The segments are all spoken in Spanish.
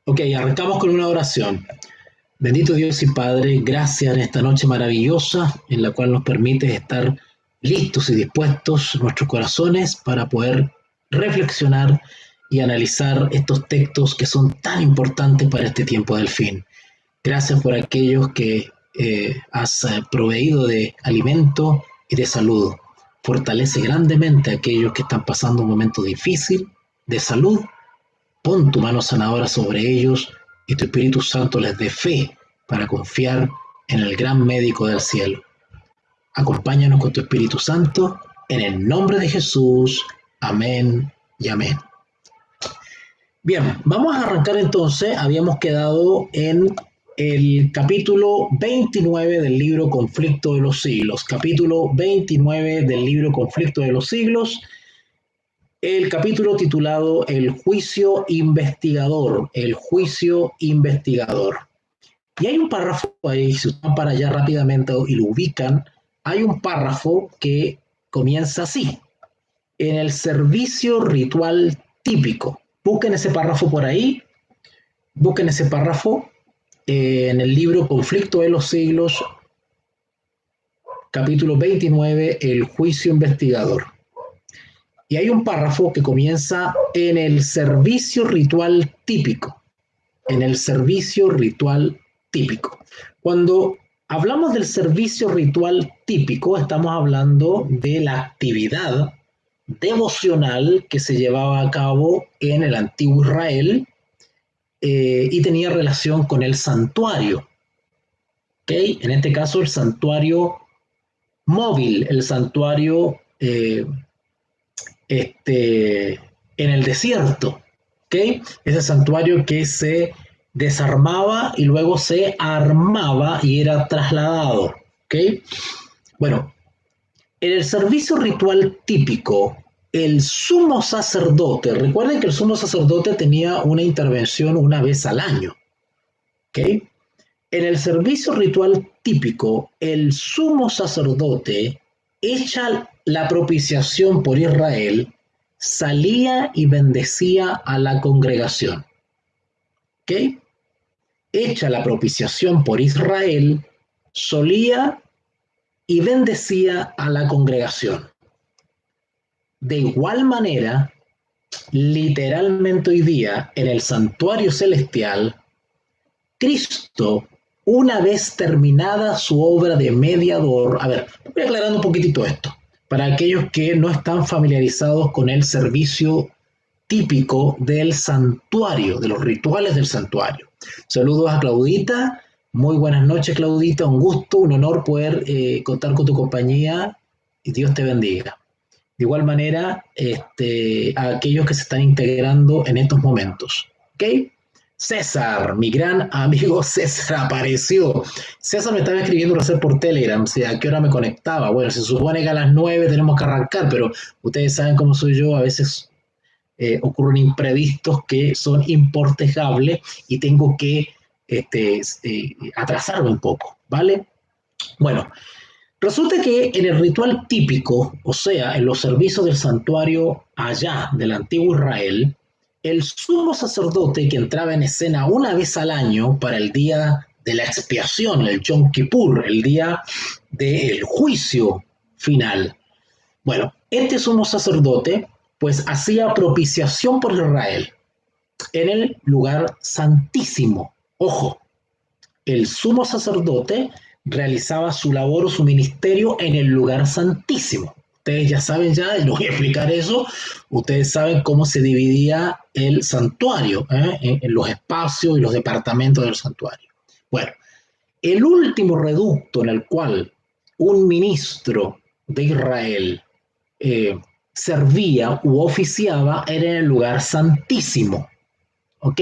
Ok, arrancamos con una oración. Bendito Dios y Padre, gracias en esta noche maravillosa en la cual nos permites estar listos y dispuestos nuestros corazones para poder reflexionar y analizar estos textos que son tan importantes para este tiempo del fin. Gracias por aquellos que has proveído de alimento y de salud. Fortalece grandemente a aquellos que están pasando un momento difícil de salud. Pon tu mano sanadora sobre ellos y tu Espíritu Santo les dé fe para confiar en el gran médico del cielo. Acompáñanos con tu Espíritu Santo en el nombre de Jesús. Amén y amén. Bien, vamos a arrancar entonces. Habíamos quedado en el capítulo 29 del libro Conflicto de los Siglos. Capítulo 29 del libro Conflicto de los Siglos. El capítulo titulado El juicio investigador. El juicio investigador. Y hay un párrafo ahí, si van para allá rápidamente y lo ubican, hay un párrafo que comienza así. En el servicio ritual típico. Busquen ese párrafo por ahí. Busquen ese párrafo en el libro Conflicto de los Siglos, capítulo 29, El juicio investigador. Y hay un párrafo que comienza en el servicio ritual típico. En el servicio ritual típico. Cuando hablamos del servicio ritual típico, estamos hablando de la actividad devocional que se llevaba a cabo en el antiguo Israel y tenía relación con el santuario. ¿Okay? En este caso, el santuario móvil, el santuario en el desierto. ¿Okay? Ese santuario que se desarmaba y luego se armaba y era trasladado. ¿Okay? Bueno, en el servicio ritual típico, el sumo sacerdote, recuerden que el sumo sacerdote tenía una intervención una vez al año. ¿Okay? En el servicio ritual típico, el sumo sacerdote hecha la propiciación por Israel, salía y bendecía a la congregación. ¿Ok? Hecha la propiciación por Israel, solía y bendecía a la congregación. De igual manera, literalmente hoy día, en el santuario celestial, Cristo, una vez terminada su obra de mediador, a ver, voy aclarando un poquitito esto, para aquellos que no están familiarizados con el servicio típico del santuario, de los rituales del santuario. Saludos a Claudita, muy buenas noches Claudita, un gusto, un honor poder contar con tu compañía y Dios te bendiga. De igual manera, a aquellos que se están integrando en estos momentos, ¿ok? César, mi gran amigo César apareció. César me estaba escribiendo por Telegram, o sea, a qué hora me conectaba. Bueno, se supone que a las 9 tenemos que arrancar, pero ustedes saben cómo soy yo, a veces ocurren imprevistos que son impostergables y tengo que atrasarme un poco, ¿vale? Bueno, resulta que en el ritual típico, o sea, en los servicios del santuario allá del antiguo Israel, el sumo sacerdote que entraba en escena una vez al año para el día de la expiación, el Yom Kippur, el día del juicio final. Bueno, este sumo sacerdote pues hacía propiciación por Israel en el lugar santísimo. Ojo, el sumo sacerdote realizaba su labor o su ministerio en el lugar santísimo. Ustedes ya saben y les voy a explicar eso, ustedes saben cómo se dividía el santuario, en los espacios y los departamentos del santuario. Bueno, el último reducto en el cual un ministro de Israel servía u oficiaba era en el lugar santísimo, ¿ok?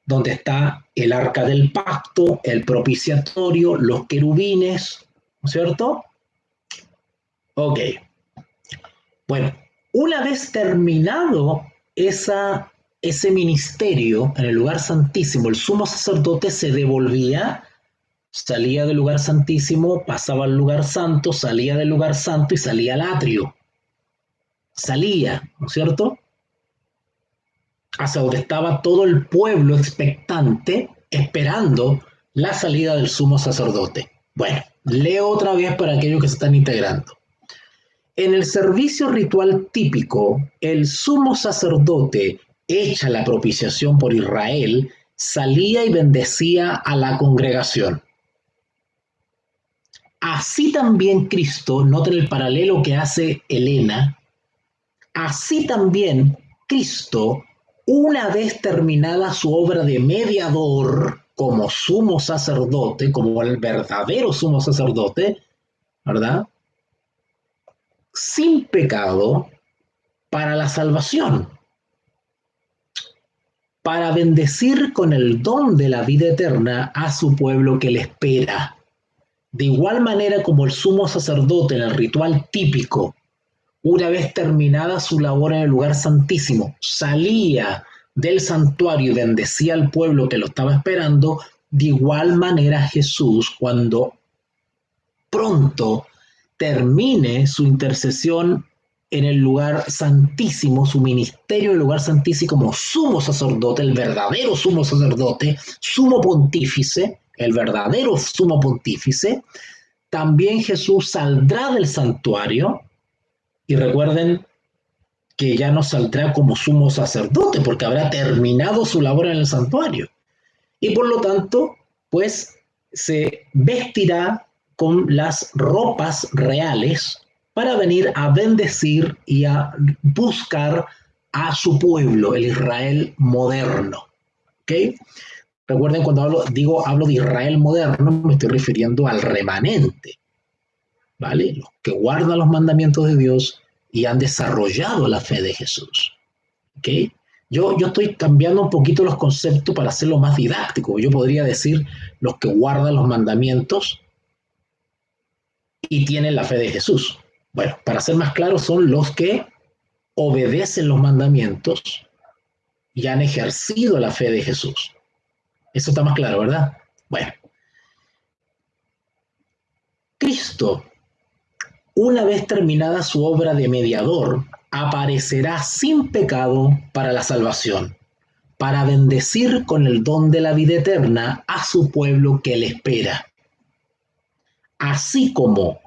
Donde está el arca del pacto, el propiciatorio, los querubines, ¿no es cierto? Ok. Bueno, una vez terminado ese ministerio en el lugar santísimo, el sumo sacerdote se devolvía, salía del lugar santísimo, pasaba al lugar santo, salía del lugar santo y salía al atrio. salía, ¿no es cierto?, hacia donde estaba todo el pueblo expectante, esperando la salida del sumo sacerdote. Bueno, leo otra vez para aquellos que se están integrando. En el servicio ritual típico, el sumo sacerdote, hecha la propiciación por Israel, salía y bendecía a la congregación. Así también Cristo, noten el paralelo que hace Elena, así también Cristo, una vez terminada su obra de mediador como sumo sacerdote, como el verdadero sumo sacerdote, ¿verdad?, sin pecado, para la salvación, para bendecir con el don de la vida eterna a su pueblo que le espera. De igual manera como el sumo sacerdote en el ritual típico, una vez terminada su labor en el lugar santísimo, salía del santuario y bendecía al pueblo que lo estaba esperando, de igual manera Jesús, cuando pronto termine su intercesión en el lugar santísimo, su ministerio en el lugar santísimo como sumo sacerdote, el verdadero sumo sacerdote, sumo pontífice, el verdadero sumo pontífice, también Jesús saldrá del santuario, y recuerden que ya no saldrá como sumo sacerdote porque habrá terminado su labor en el santuario. Y por lo tanto, pues se vestirá con las ropas reales para venir a bendecir y a buscar a su pueblo, el Israel moderno. ¿Okay? Recuerden, cuando hablo de Israel moderno, me estoy refiriendo al remanente, ¿vale? Los que guardan los mandamientos de Dios y han desarrollado la fe de Jesús. ¿Ok? Yo estoy cambiando un poquito los conceptos para hacerlo más didáctico. Yo podría decir los que guardan los mandamientos y tienen la fe de Jesús. Bueno, para ser más claro, son los que obedecen los mandamientos y han ejercido la fe de Jesús. Eso está más claro, ¿verdad? Bueno, Cristo, una vez terminada su obra de mediador, aparecerá sin pecado para la salvación, para bendecir con el don de la vida eterna a su pueblo que le espera. Así como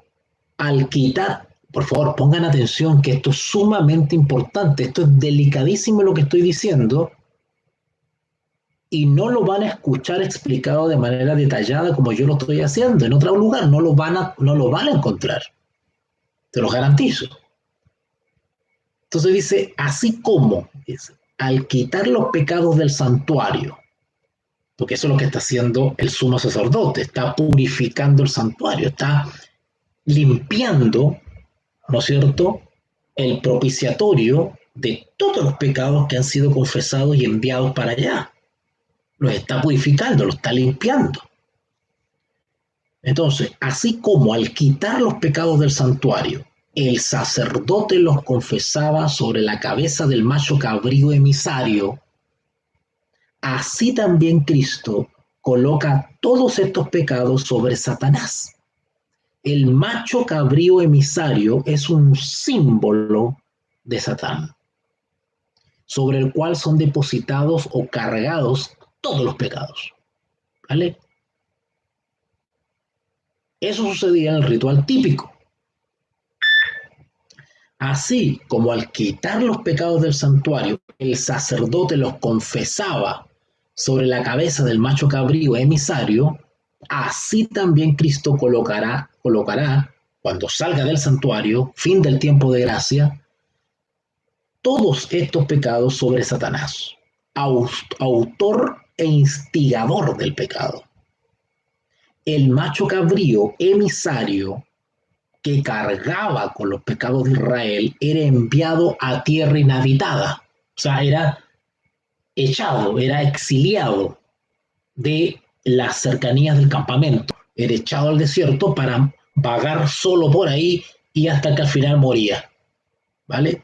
al quitar, por favor, pongan atención que esto es sumamente importante, esto es delicadísimo lo que estoy diciendo, y no lo van a escuchar explicado de manera detallada como yo lo estoy haciendo. En otro lugar no lo van a encontrar. Te lo garantizo. Entonces dice, así como al quitar los pecados del santuario, porque eso es lo que está haciendo el sumo sacerdote, está purificando el santuario, está limpiando, ¿no es cierto?, el propiciatorio de todos los pecados que han sido confesados y enviados para allá. Los está purificando, los está limpiando. Entonces, así como al quitar los pecados del santuario, el sacerdote los confesaba sobre la cabeza del macho cabrío emisario, así también Cristo coloca todos estos pecados sobre Satanás. El macho cabrío emisario es un símbolo de Satán, sobre el cual son depositados o cargados todos los pecados. ¿Vale? Eso sucedía en el ritual típico. Así como al quitar los pecados del santuario, el sacerdote los confesaba sobre la cabeza del macho cabrío emisario, así también Cristo colocará, cuando salga del santuario, fin del tiempo de gracia, todos estos pecados sobre Satanás, autor e instigador del pecado. El macho cabrío emisario que cargaba con los pecados de Israel era enviado a tierra inhabitada, o sea, era echado, era exiliado de las cercanías del campamento, era echado al desierto para vagar solo por ahí y hasta que al final moría, ¿vale?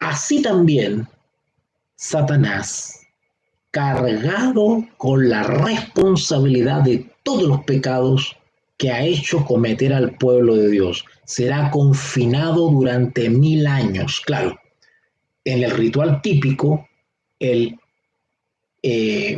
Así también Satanás, cargado con la responsabilidad de todos los pecados que ha hecho cometer al pueblo de Dios. Será confinado durante 1000 años. Claro, en el ritual típico, el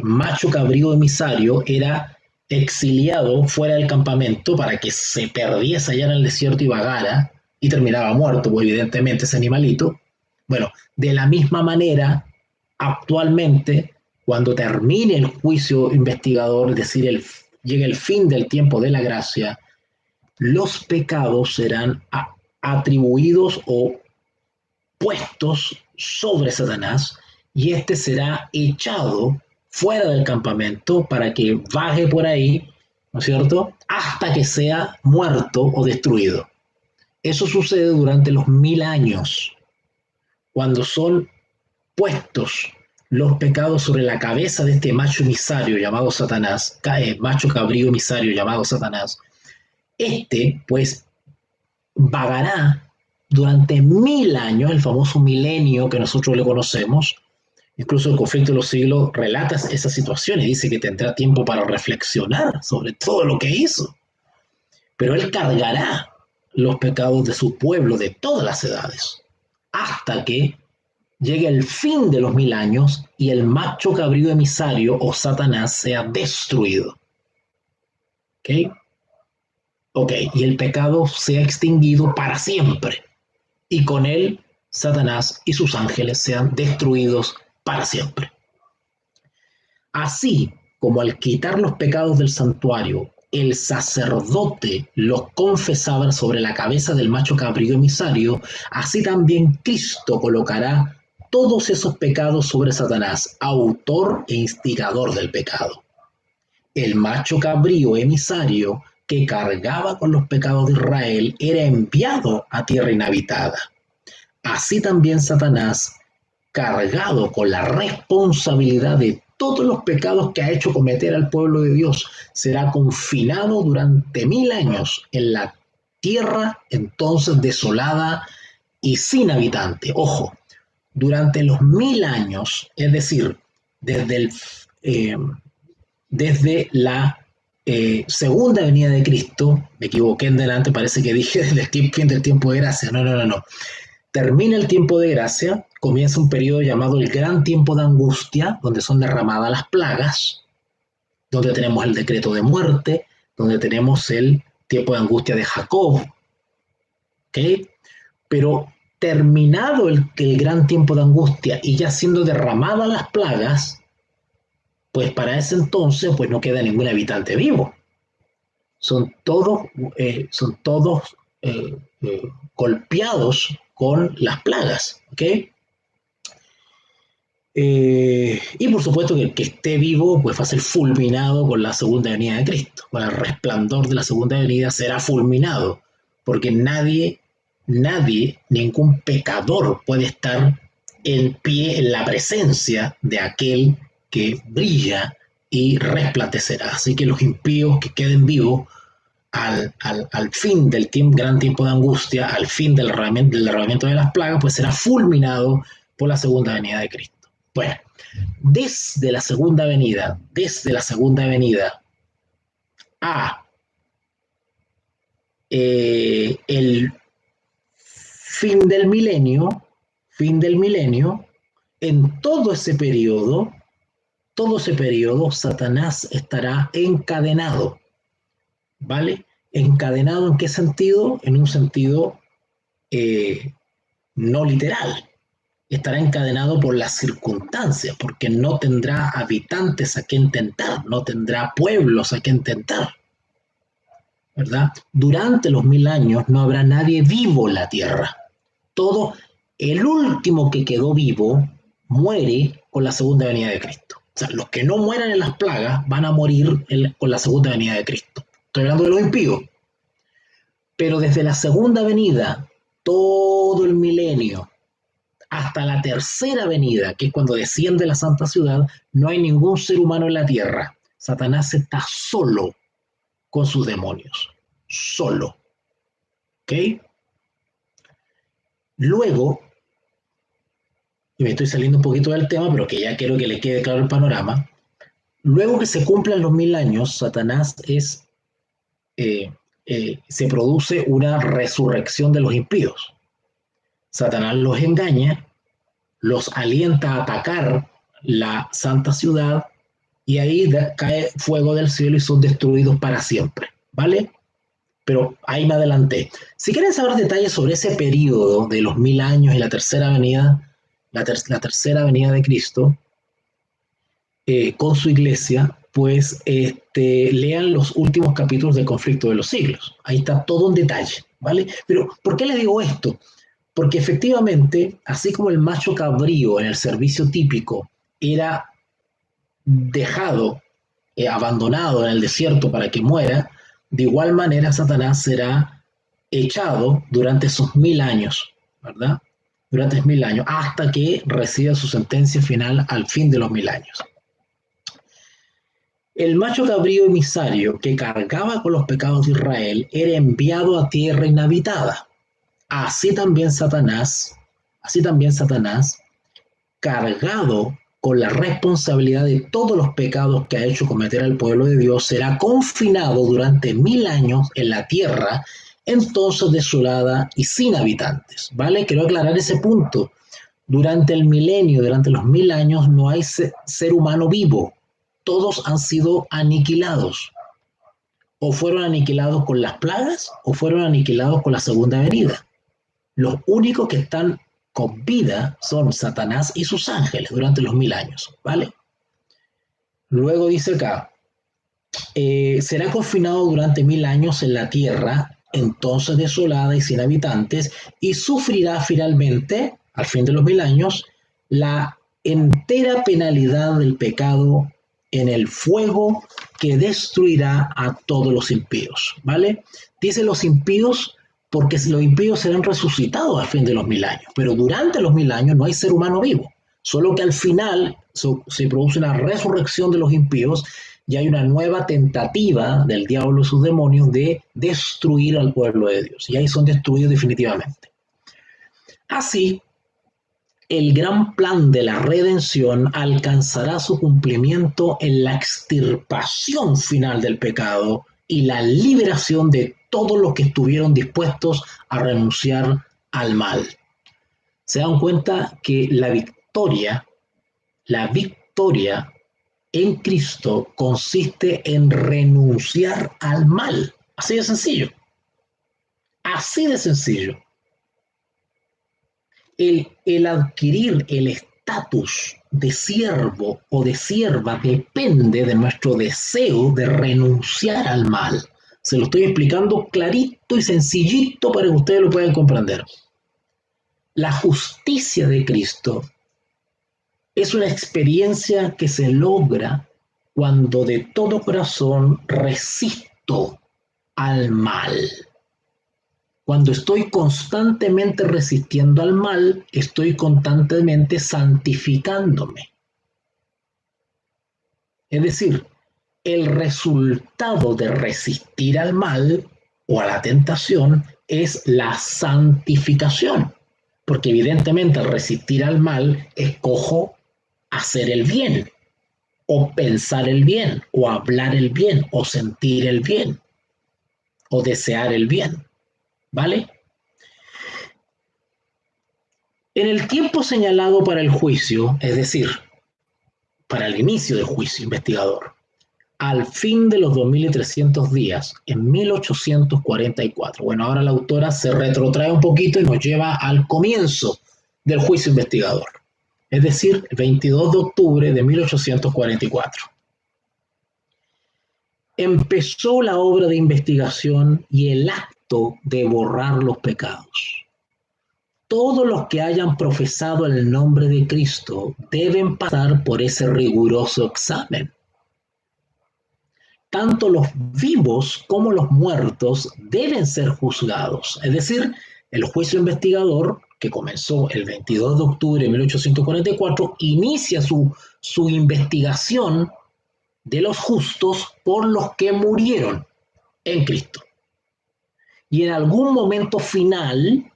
macho cabrío emisario era exiliado fuera del campamento para que se perdiese allá en el desierto y vagara y terminaba muerto, pues, evidentemente, ese animalito. Bueno, de la misma manera, actualmente, cuando termine el juicio investigador, es decir, llegue el fin del tiempo de la gracia, los pecados serán atribuidos o puestos sobre Satanás y éste será echado fuera del campamento para que vague por ahí, ¿no es cierto?, hasta que sea muerto o destruido. Eso sucede durante los 1000 años, cuando son puestos los pecados sobre la cabeza de este macho emisario llamado Satanás, macho cabrío emisario llamado Satanás. Este, pues, vagará durante 1000 años, el famoso milenio que nosotros le conocemos. Incluso el conflicto de los siglos relata esa situación y dice que tendrá tiempo para reflexionar sobre todo lo que hizo. Pero él cargará los pecados de su pueblo de todas las edades, hasta que llegue el fin de los 1000 años y el macho cabrío emisario o Satanás sea destruido. ¿Ok? Ok, y el pecado sea extinguido para siempre. Y con él, Satanás y sus ángeles sean destruidos para siempre. Así como al quitar los pecados del santuario, el sacerdote los confesaba sobre la cabeza del macho cabrío emisario, así también Cristo colocará todos esos pecados sobre Satanás, autor e instigador del pecado. El macho cabrío emisario que cargaba con los pecados de Israel era enviado a tierra inhabitada. Así también Satanás, cargado con la responsabilidad de todos los pecados que ha hecho cometer al pueblo de Dios, será confinado durante 1000 años en la tierra entonces desolada y sin habitante. Ojo, durante los 1000 años, es decir, desde la segunda venida de Cristo, me equivoqué en delante, parece que dije desde el fin del tiempo de gracia, no. Termina el tiempo de gracia, comienza un periodo llamado el gran tiempo de angustia, donde son derramadas las plagas, donde tenemos el decreto de muerte, donde tenemos el tiempo de angustia de Jacob, ¿ok? Pero terminado el gran tiempo de angustia y ya siendo derramadas las plagas, pues para ese entonces pues no queda ningún habitante vivo. Son todos golpeados con las plagas, ¿ok? Y por supuesto que el que esté vivo pues va a ser fulminado con la segunda venida de Cristo. Con el resplandor de la segunda venida será fulminado, porque nadie, ningún pecador puede estar en pie en la presencia de aquel que brilla y resplandecerá. Así que los impíos que queden vivos al fin del gran tiempo de angustia, al fin del derramamiento de las plagas, pues será fulminado por la segunda venida de Cristo. Bueno, desde la segunda venida a el fin del milenio, en todo ese periodo, Satanás estará encadenado, ¿vale? ¿Encadenado en qué sentido? En un sentido no literal. Estará encadenado por las circunstancias, porque no tendrá habitantes a quien tentar, no tendrá pueblos a quien tentar, ¿verdad? Durante los 1000 años no habrá nadie vivo en la tierra. Todo, el último que quedó vivo muere con la segunda venida de Cristo. O sea, los que no mueran en las plagas van a morir con la segunda venida de Cristo. Estoy hablando de los impíos. Pero desde la segunda venida, todo el milenio, hasta la tercera venida, que es cuando desciende la santa ciudad, no hay ningún ser humano en la tierra. Satanás está solo con sus demonios. Solo. ¿Ok? Luego, y me estoy saliendo un poquito del tema, pero que ya quiero que le quede claro el panorama. Luego que se cumplan los 1000 años, Satanás es se produce una resurrección de los impíos. Satanás los engaña, los alienta a atacar la santa ciudad y ahí cae fuego del cielo y son destruidos para siempre, ¿vale? Pero ahí me adelanté. Si quieren saber detalles sobre ese periodo de los 1000 años y la tercera venida, la tercera venida de Cristo, con su iglesia, pues lean los últimos capítulos del Conflicto de los Siglos. Ahí está todo en detalle, ¿vale? Pero, ¿por qué les digo esto? Porque efectivamente, así como el macho cabrío en el servicio típico era dejado, abandonado en el desierto para que muera, de igual manera Satanás será echado durante esos 1000 años, ¿verdad? Durante 1000 años, hasta que reciba su sentencia final al fin de los 1000 años. El macho cabrío emisario que cargaba con los pecados de Israel era enviado a tierra inhabitada. Así también Satanás, cargado con la responsabilidad de todos los pecados que ha hecho cometer al pueblo de Dios, será confinado durante 1000 años en la tierra, entonces desolada y sin habitantes, ¿vale? Quiero aclarar ese punto. Durante el milenio, durante los 1000 años, no hay ser humano vivo. Todos han sido aniquilados. O fueron aniquilados con las plagas, o fueron aniquilados con la segunda venida. Los únicos que están con vida son Satanás y sus ángeles durante los 1000 años, ¿vale? Luego dice acá, será confinado durante 1000 años en la tierra, entonces desolada y sin habitantes, y sufrirá finalmente, al fin de los 1000 años, la entera penalidad del pecado en el fuego que destruirá a todos los impíos, ¿vale? Dice los impíos porque los impíos serán resucitados al fin de los 1000 años, pero durante los 1000 años no hay ser humano vivo, solo que al final se produce una resurrección de los impíos y hay una nueva tentativa del diablo y sus demonios de destruir al pueblo de Dios, y ahí son destruidos definitivamente. Así, el gran plan de la redención alcanzará su cumplimiento en la extirpación final del pecado y la liberación de todos los que estuvieron dispuestos a renunciar al mal. Se dan cuenta que la victoria en Cristo consiste en renunciar al mal. Así de sencillo. Así de sencillo. El adquirir el estatus de siervo o de sierva depende de nuestro deseo de renunciar al mal. Se lo estoy explicando clarito y sencillito para que ustedes lo puedan comprender. La justicia de Cristo es una experiencia que se logra cuando de todo corazón resisto al mal. Cuando estoy constantemente resistiendo al mal, estoy constantemente santificándome. Es decir, el resultado de resistir al mal o a la tentación es la santificación. Porque evidentemente al resistir al mal, escojo hacer el bien, o pensar el bien, o hablar el bien, o sentir el bien, o desear el bien. ¿Vale? En el tiempo señalado para el juicio, es decir, para el inicio del juicio investigador, al fin de los 2300 días, en 1844, bueno, ahora la autora se retrotrae un poquito y nos lleva al comienzo del juicio investigador, es decir, el 22 de octubre de 1844. Empezó la obra de investigación y el acto de borrar los pecados. Todos los que hayan profesado el nombre de Cristo deben pasar por ese riguroso examen. Tanto los vivos como los muertos deben ser juzgados. Es decir, el juicio investigador, que comenzó el 22 de octubre de 1844, inicia su investigación de los justos por los que murieron en Cristo. Y en algún momento final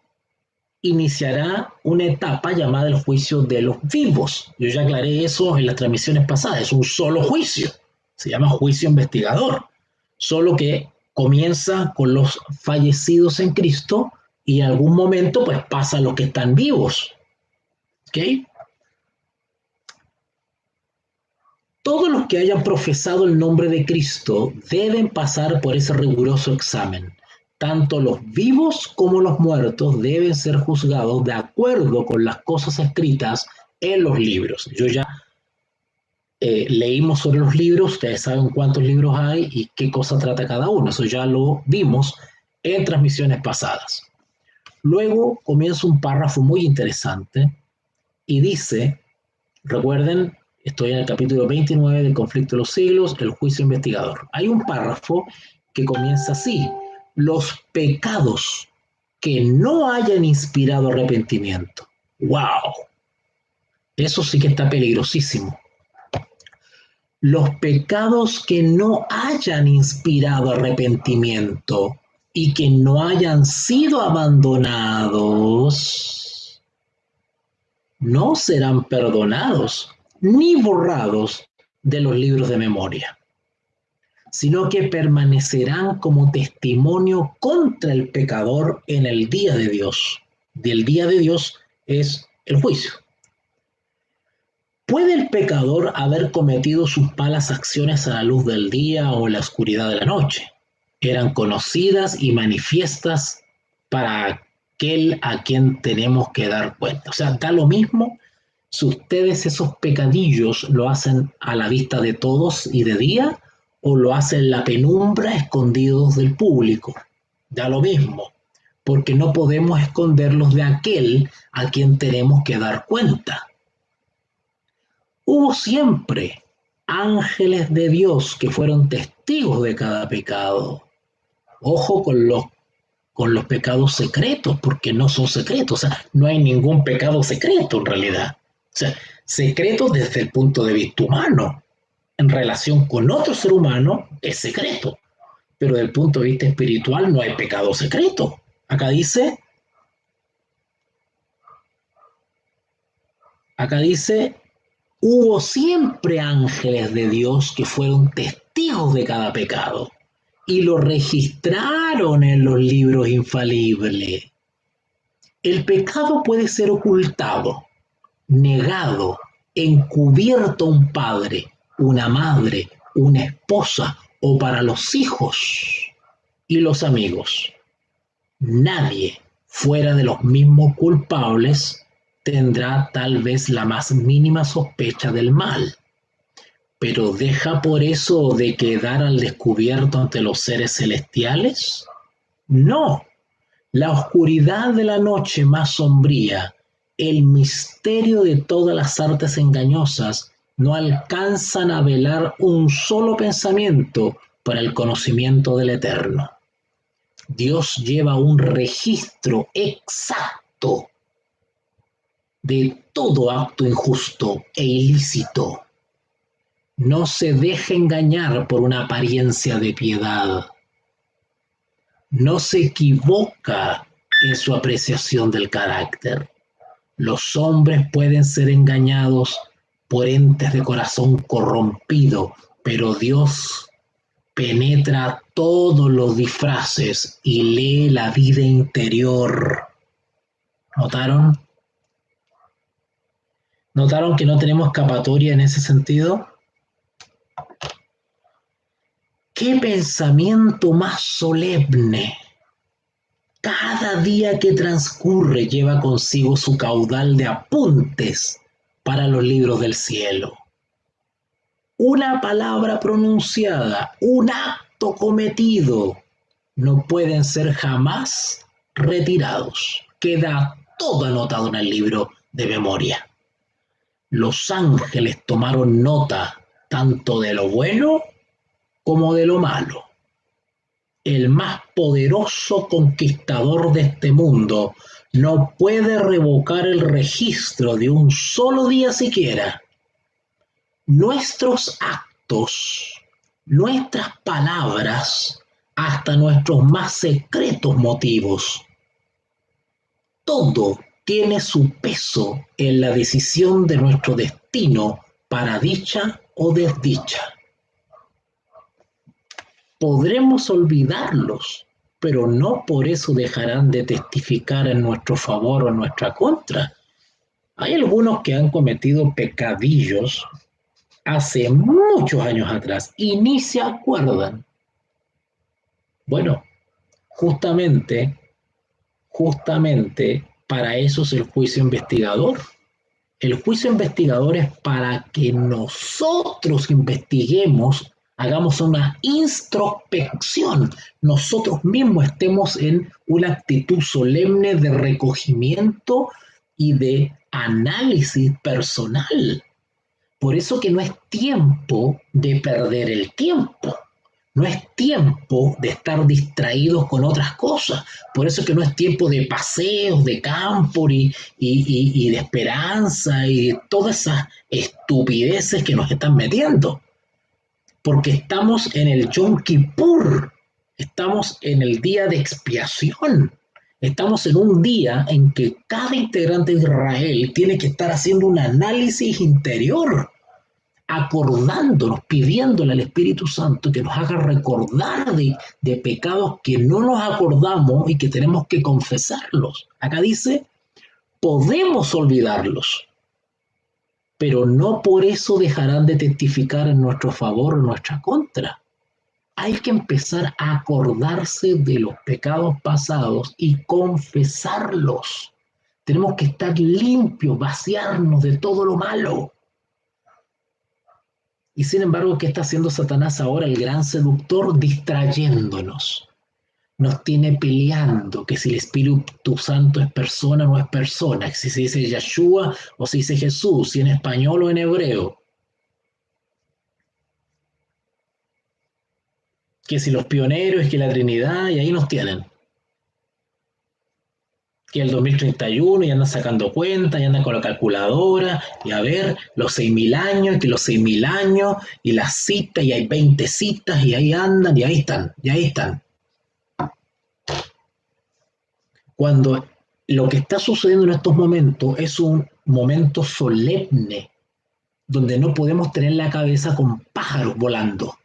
iniciará una etapa llamada el juicio de los vivos. Yo ya aclaré eso en las transmisiones pasadas, es un solo juicio, se llama juicio investigador, solo que Comienza con los fallecidos en Cristo y en algún momento pues pasa a los que están vivos. ¿Ok? Todos los que hayan profesado el nombre de Cristo deben pasar por ese riguroso examen. Tanto los vivos como los muertos deben ser juzgados de acuerdo con las cosas escritas en los libros. Yo ya leímos sobre los libros, ustedes saben cuántos libros hay y qué cosa trata cada uno. Eso ya lo vimos en transmisiones pasadas. Luego comienza un párrafo muy interesante y dice, recuerden, estoy en el capítulo 29 del Conflicto de los Siglos, el juicio investigador. Hay un párrafo que comienza así: los pecados que no hayan inspirado arrepentimiento. ¡Wow! Eso sí que está peligrosísimo. Los pecados que no hayan inspirado arrepentimiento y que no hayan sido abandonados no serán perdonados ni borrados de los libros de memoria, sino que permanecerán como testimonio contra el pecador en el día de Dios. Y el día de Dios es el juicio. ¿Puede el pecador haber cometido sus malas acciones a la luz del día o en la oscuridad de la noche? Eran conocidas y manifiestas para aquel a quien tenemos que dar cuenta. O sea, da lo mismo si ustedes esos pecadillos lo hacen a la vista de todos y de día o lo hacen en la penumbra escondidos del público. Da lo mismo, porque no podemos esconderlos de aquel a quien tenemos que dar cuenta. Hubo siempre ángeles de Dios que fueron testigos de cada pecado. Ojo con los pecados secretos, porque no son secretos. O sea, no hay ningún pecado secreto en realidad. O sea, secreto desde el punto de vista humano. En relación con otro ser humano es secreto. Pero desde el punto de vista espiritual no hay pecado secreto. Acá dice, hubo siempre ángeles de Dios que fueron testigos de cada pecado y lo registraron en los libros infalibles. El pecado puede ser ocultado, negado, encubierto a un padre, una madre, una esposa o para los hijos y los amigos. Nadie fuera de los mismos culpables tendrá tal vez la más mínima sospecha del mal, pero ¿deja por eso de quedar al descubierto ante los seres celestiales? No, la oscuridad de la noche más sombría, el misterio de todas las artes engañosas, no alcanzan a velar un solo pensamiento para el conocimiento del Eterno. Dios lleva un registro exacto de todo acto injusto e ilícito. No se deje engañar por una apariencia de piedad. No se equivoca en su apreciación del carácter. Los hombres pueden ser engañados por entes de corazón corrompido, pero Dios penetra todos los disfraces y lee la vida interior. ¿Notaron? ¿Notaron que no tenemos escapatoria en ese sentido? ¡Qué pensamiento más solemne! Cada día que transcurre lleva consigo su caudal de apuntes para los libros del cielo. Una palabra pronunciada, un acto cometido, no pueden ser jamás retirados. Queda todo anotado en el libro de memoria. Los ángeles tomaron nota tanto de lo bueno como de lo malo. El más poderoso conquistador de este mundo no puede revocar el registro de un solo día siquiera. Nuestros actos, nuestras palabras, hasta nuestros más secretos motivos, todo tiene su peso en la decisión de nuestro destino para dicha o desdicha. Podremos olvidarlos, pero no por eso dejarán de testificar en nuestro favor o en nuestra contra. Hay algunos que han cometido pecadillos hace muchos años atrás y ni se acuerdan. Bueno, justamente para eso es el juicio investigador. El juicio investigador es para que nosotros investiguemos, hagamos una introspección, nosotros mismos estemos en una actitud solemne de recogimiento y de análisis personal. Por eso que no es tiempo de perder el tiempo. No es tiempo de estar distraídos con otras cosas. Por eso que no es tiempo de paseos, de campo y de esperanza y de todas esas estupideces que nos están metiendo. Porque estamos en el Yom Kippur, estamos en el día de expiación. Estamos en un día en que cada integrante de Israel tiene que estar haciendo un análisis interior, acordándonos, pidiéndole al Espíritu Santo que nos haga recordar de pecados que no nos acordamos y que tenemos que confesarlos. Acá dice, podemos olvidarlos, pero no por eso dejarán de testificar en nuestro favor o en nuestra contra. Hay que empezar a acordarse de los pecados pasados y confesarlos. Tenemos que estar limpios, vaciarnos de todo lo malo. Y sin embargo, ¿qué está haciendo Satanás ahora, el gran seductor? Distrayéndonos. Nos tiene peleando que si el Espíritu Santo es persona o no es persona, si se dice Yeshua o se dice Jesús, si en español o en hebreo. Que si los pioneros, que la Trinidad, y ahí nos tienen. Que el 2031 y andan sacando cuentas, y andan con la calculadora, y a ver, los 6.000 años, que los 6.000 años, y las citas, y hay 20 citas, y ahí andan, y ahí están, y ahí están. Cuando lo que está sucediendo en estos momentos es un momento solemne, donde no podemos tener la cabeza con pájaros volando.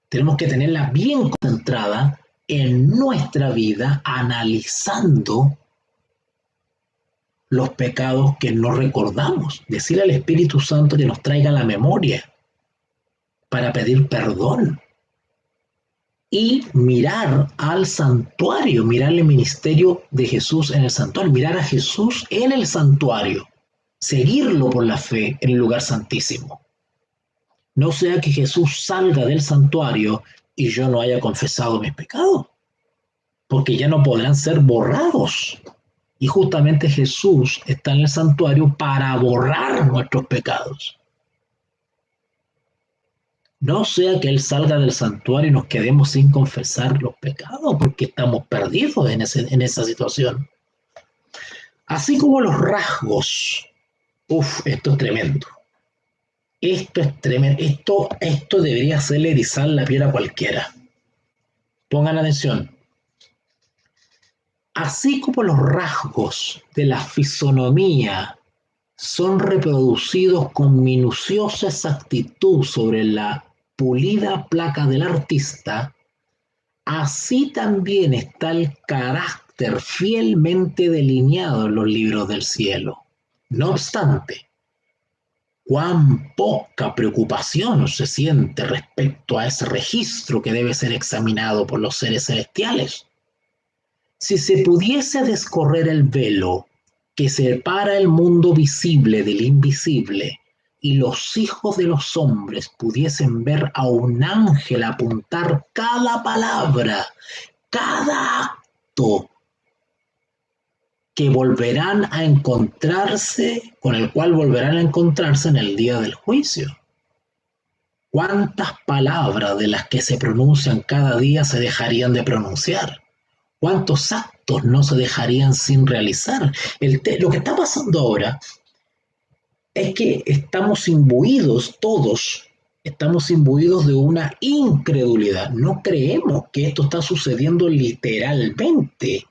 Tenemos que tenerla bien concentrada en nuestra vida, analizando los pecados que no recordamos. Decirle al Espíritu Santo que nos traiga la memoria para pedir perdón. Y mirar al santuario, mirar el ministerio de Jesús en el santuario, mirar a Jesús en el santuario, seguirlo por la fe en el lugar santísimo. No sea que Jesús salga del santuario y yo no haya confesado mis pecados, porque ya no podrán ser borrados. Y justamente Jesús está en el santuario para borrar nuestros pecados. No sea que Él salga del santuario y nos quedemos sin confesar los pecados, porque estamos perdidos en esa situación. Así como los rasgos. Esto es tremendo. Esto es tremendo. Esto debería hacerle erizar la piel a cualquiera. Pongan atención. Así como los rasgos de la fisonomía son reproducidos con minuciosa exactitud sobre la pulida placa del artista, así también está el carácter fielmente delineado en los libros del cielo. No obstante, cuán poca preocupación se siente respecto a ese registro que debe ser examinado por los seres celestiales. Si se pudiese descorrer el velo que separa el mundo visible del invisible, y los hijos de los hombres pudiesen ver a un ángel apuntar cada palabra, cada acto, que volverán a encontrarse, con el cual volverán a encontrarse en el día del juicio. ¿Cuántas palabras de las que se pronuncian cada día se dejarían de pronunciar? ¿Cuántos actos no se dejarían sin realizar? Lo que está pasando ahora es que estamos imbuidos todos, estamos imbuidos de una incredulidad. No creemos que esto está sucediendo literalmente.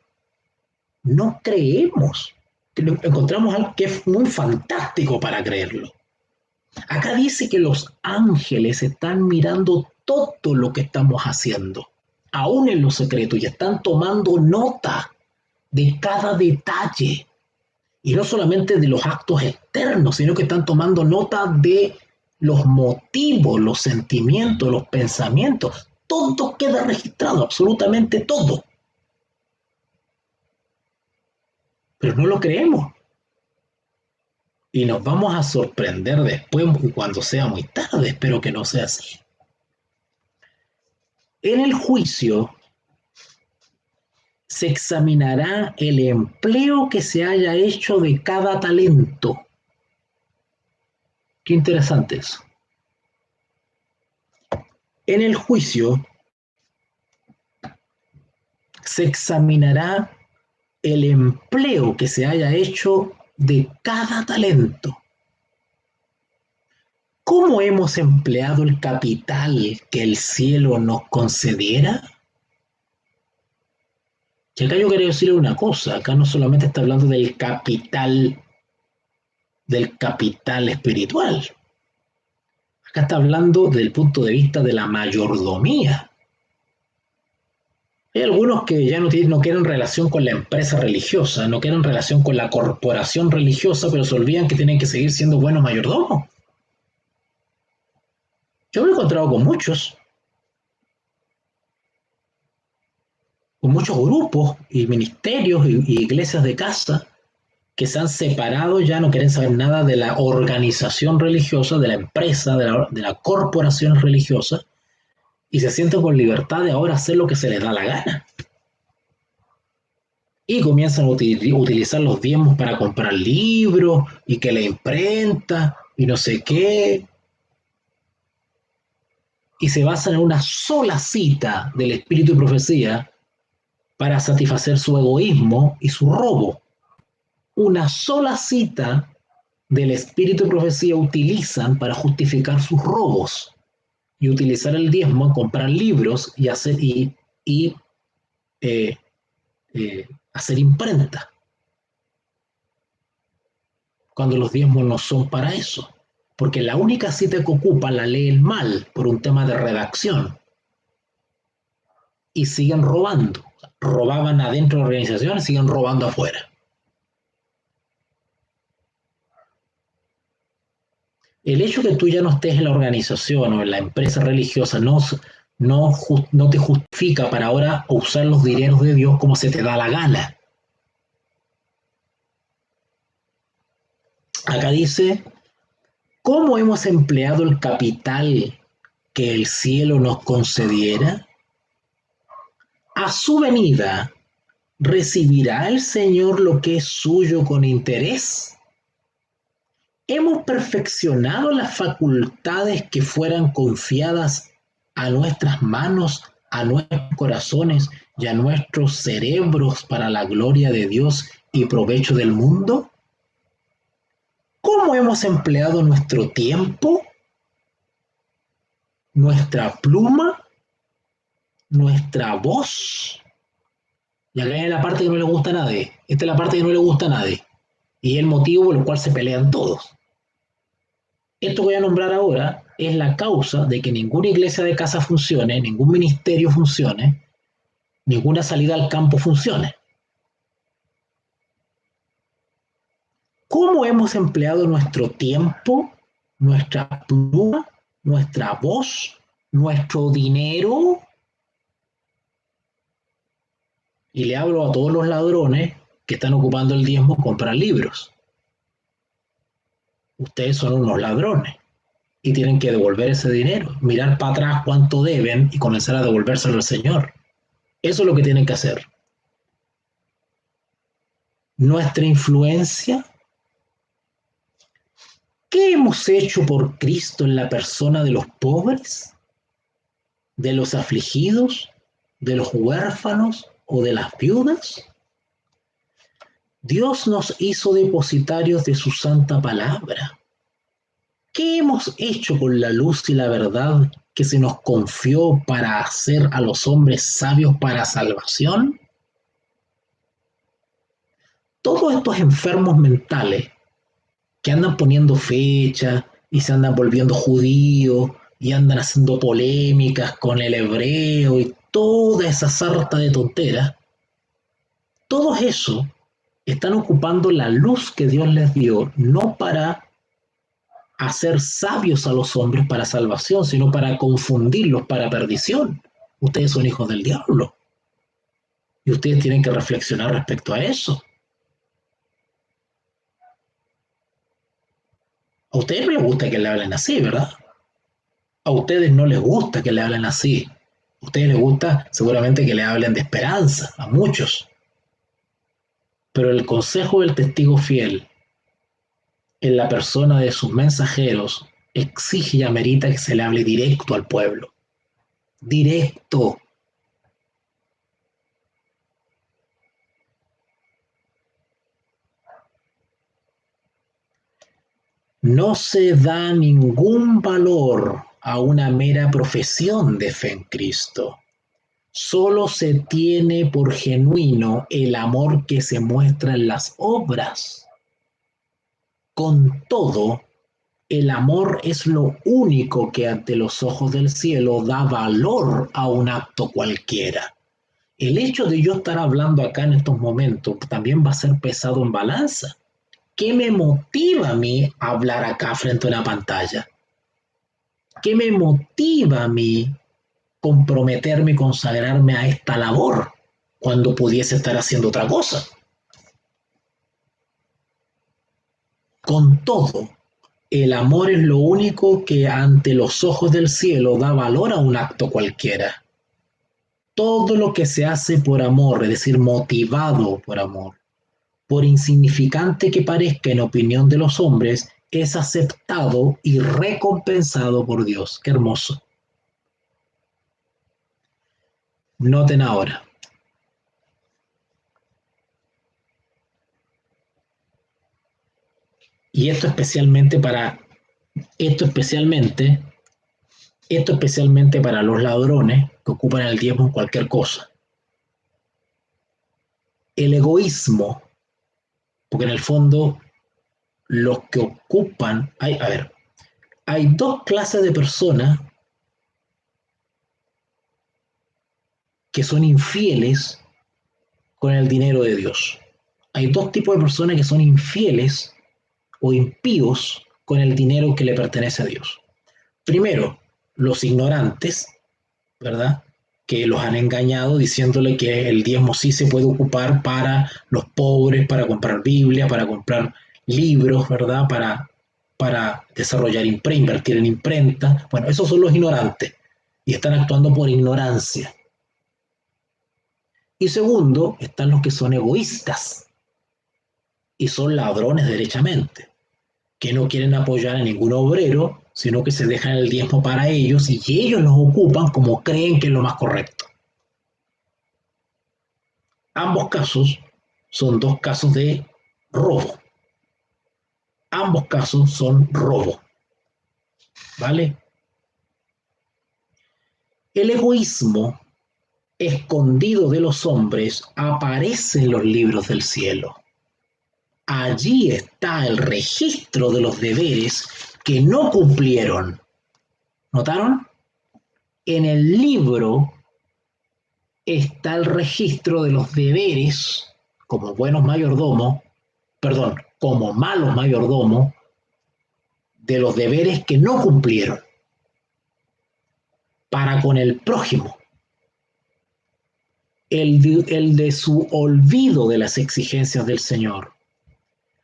No creemos. Encontramos algo que es muy fantástico para creerlo. Acá dice que los ángeles están mirando todo lo que estamos haciendo, aún en lo secreto, y están tomando nota de cada detalle. Y no solamente de los actos externos, sino que están tomando nota de los motivos, los sentimientos, los pensamientos. Todo queda registrado, absolutamente todo. Pero no lo creemos. Y nos vamos a sorprender después cuando sea muy tarde. Espero que no sea así. En el juicio se examinará el empleo que se haya hecho de cada talento. Qué interesante eso. En el juicio se examinará el empleo que se haya hecho de cada talento. ¿Cómo hemos empleado el capital que el cielo nos concediera? Y acá yo quería decirle una cosa, acá no solamente está hablando del capital espiritual, acá está hablando desde el punto de vista de la mayordomía. Hay algunos que ya no quieren relación con la empresa religiosa, no quieren relación con la corporación religiosa, pero se olvidan que tienen que seguir siendo buenos mayordomos. Yo me he encontrado con muchos grupos y ministerios y iglesias de casa que se han separado, ya no quieren saber nada de la organización religiosa, de la empresa, de la corporación religiosa, y se sienten con libertad de ahora hacer lo que se les da la gana. Y comienzan a utilizar los diezmos para comprar libros y que la imprenta y no sé qué. Y se basan en una sola cita del espíritu de profecía para satisfacer su egoísmo y su robo. Una sola cita del espíritu de profecía utilizan para justificar sus robos y utilizar el diezmo en comprar libros y eh, hacer imprenta, cuando los diezmos no son para eso, porque la única cita que ocupan la leen mal por un tema de redacción y siguen robando. Robaban adentro de la organización y siguen robando afuera. El hecho de que tú ya no estés en la organización o en la empresa religiosa no te justifica para ahora usar los dineros de Dios como se te da la gana. Acá dice, ¿cómo hemos empleado el capital que el cielo nos concediera? A su venida, ¿recibirá el Señor lo que es suyo con interés? ¿Hemos perfeccionado las facultades que fueran confiadas a nuestras manos, a nuestros corazones y a nuestros cerebros para la gloria de Dios y provecho del mundo? ¿Cómo hemos empleado nuestro tiempo, nuestra pluma, nuestra voz? Y acá viene la parte que no le gusta a nadie. Esta es la parte que no le gusta a nadie. Y es el motivo por el cual se pelean todos. Esto que voy a nombrar ahora es la causa de que ninguna iglesia de casa funcione, ningún ministerio funcione, ninguna salida al campo funcione. ¿Cómo hemos empleado nuestro tiempo, nuestra pluma, nuestra voz, nuestro dinero? Y le hablo a todos los ladrones que están ocupando el diezmo comprar libros. Ustedes son unos ladrones y tienen que devolver ese dinero, mirar para atrás cuánto deben y comenzar a devolvérselo al Señor. Eso es lo que tienen que hacer. Nuestra influencia. ¿Qué hemos hecho por Cristo en la persona de los pobres, de los afligidos, de los huérfanos o de las viudas? Dios nos hizo depositarios de su santa palabra. ¿Qué hemos hecho con la luz y la verdad que se nos confió para hacer a los hombres sabios para salvación? Todos estos enfermos mentales que andan poniendo fecha y se andan volviendo judíos y andan haciendo polémicas con el hebreo y toda esa sarta de tonteras, todos esos están ocupando la luz que Dios les dio, no para hacer sabios a los hombres para salvación, sino para confundirlos para perdición. Ustedes son hijos del diablo y ustedes tienen que reflexionar respecto a eso. A ustedes no les gusta que le hablen así, ¿verdad? A ustedes no les gusta que le hablen así. A ustedes les gusta seguramente que le hablen de esperanza, a muchos. Pero el consejo del testigo fiel en la persona de sus mensajeros exige y amerita que se le hable directo al pueblo. Directo. No se da ningún valor a una mera profesión de fe en Cristo. Solo se tiene por genuino el amor que se muestra en las obras. Con todo, el amor es lo único que ante los ojos del cielo da valor a un acto cualquiera. El hecho de yo estar hablando acá en estos momentos también va a ser pesado en balanza. ¿Qué me motiva a mí a hablar acá frente a una pantalla? ¿Qué me motiva a mí comprometerme y consagrarme a esta labor cuando pudiese estar haciendo otra cosa? Con todo, el amor es lo único que ante los ojos del cielo da valor a un acto cualquiera. Todo lo que se hace por amor, es decir, motivado por amor, por insignificante que parezca en opinión de los hombres, es aceptado y recompensado por Dios. Qué hermoso. Noten ahora. Y esto especialmente, esto especialmente para los ladrones que ocupan el diezmo en cualquier cosa. El egoísmo, porque en el fondo los que ocupan, hay dos clases de personas que son infieles con el dinero de Dios. Hay dos tipos de personas que son infieles o impíos con el dinero que le pertenece a Dios. Primero, los ignorantes, ¿verdad? Que los han engañado diciéndole que el diezmo sí se puede ocupar para los pobres, para comprar Biblia, para comprar libros, ¿verdad? Para desarrollar invertir en imprenta. Bueno, esos son los ignorantes y están actuando por ignorancia. Y segundo, están los que son egoístas y son ladrones derechamente, que no quieren apoyar a ningún obrero, sino que se dejan el diezmo para ellos y ellos los ocupan como creen que es lo más correcto. Ambos casos son dos casos de robo. Ambos casos son robo. ¿Vale? El egoísmo escondido de los hombres aparece en los libros del cielo. Allí está el registro de los deberes que no cumplieron. ¿Notaron? En el libro está el registro de los deberes como buenos mayordomos, perdón, como malos mayordomos, de los deberes que no cumplieron para con el prójimo. El de su olvido de las exigencias del Señor.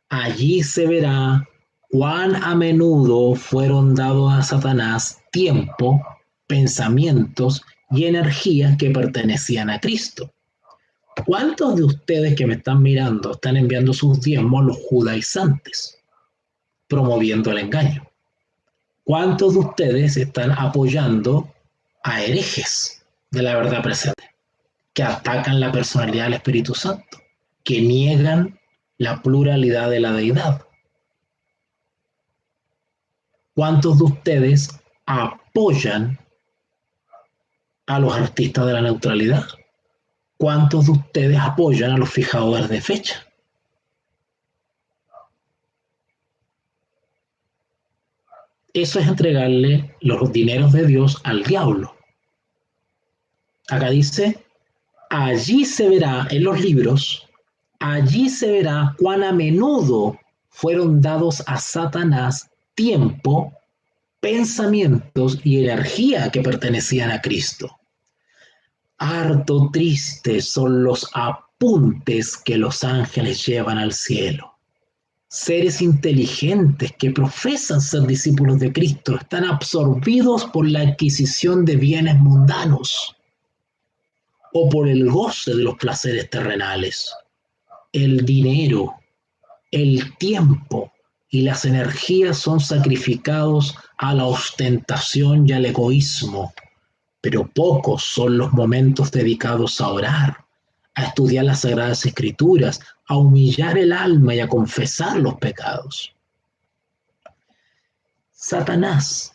Allí se verá cuán a menudo fueron dados a Satanás tiempo, pensamientos y energías que pertenecían a Cristo. ¿Cuántos de ustedes que me están mirando están enviando sus diezmos a los judaizantes, promoviendo el engaño? ¿Cuántos de ustedes están apoyando a herejes de la verdad presente, que atacan la personalidad del Espíritu Santo, que niegan la pluralidad de la deidad? ¿Cuántos de ustedes apoyan a los artistas de la neutralidad? ¿Cuántos de ustedes apoyan a los fijadores de fecha? Eso es entregarle los dineros de Dios al diablo. Acá dice, allí se verá en los libros, allí se verá cuán a menudo fueron dados a Satanás tiempo, pensamientos y energía que pertenecían a Cristo. Harto tristes son los apuntes que los ángeles llevan al cielo. Seres inteligentes que profesan ser discípulos de Cristo están absorbidos por la adquisición de bienes mundanos o por el goce de los placeres terrenales. El dinero, el tiempo y las energías son sacrificados a la ostentación y al egoísmo, pero pocos son los momentos dedicados a orar, a estudiar las Sagradas Escrituras, a humillar el alma y a confesar los pecados. Satanás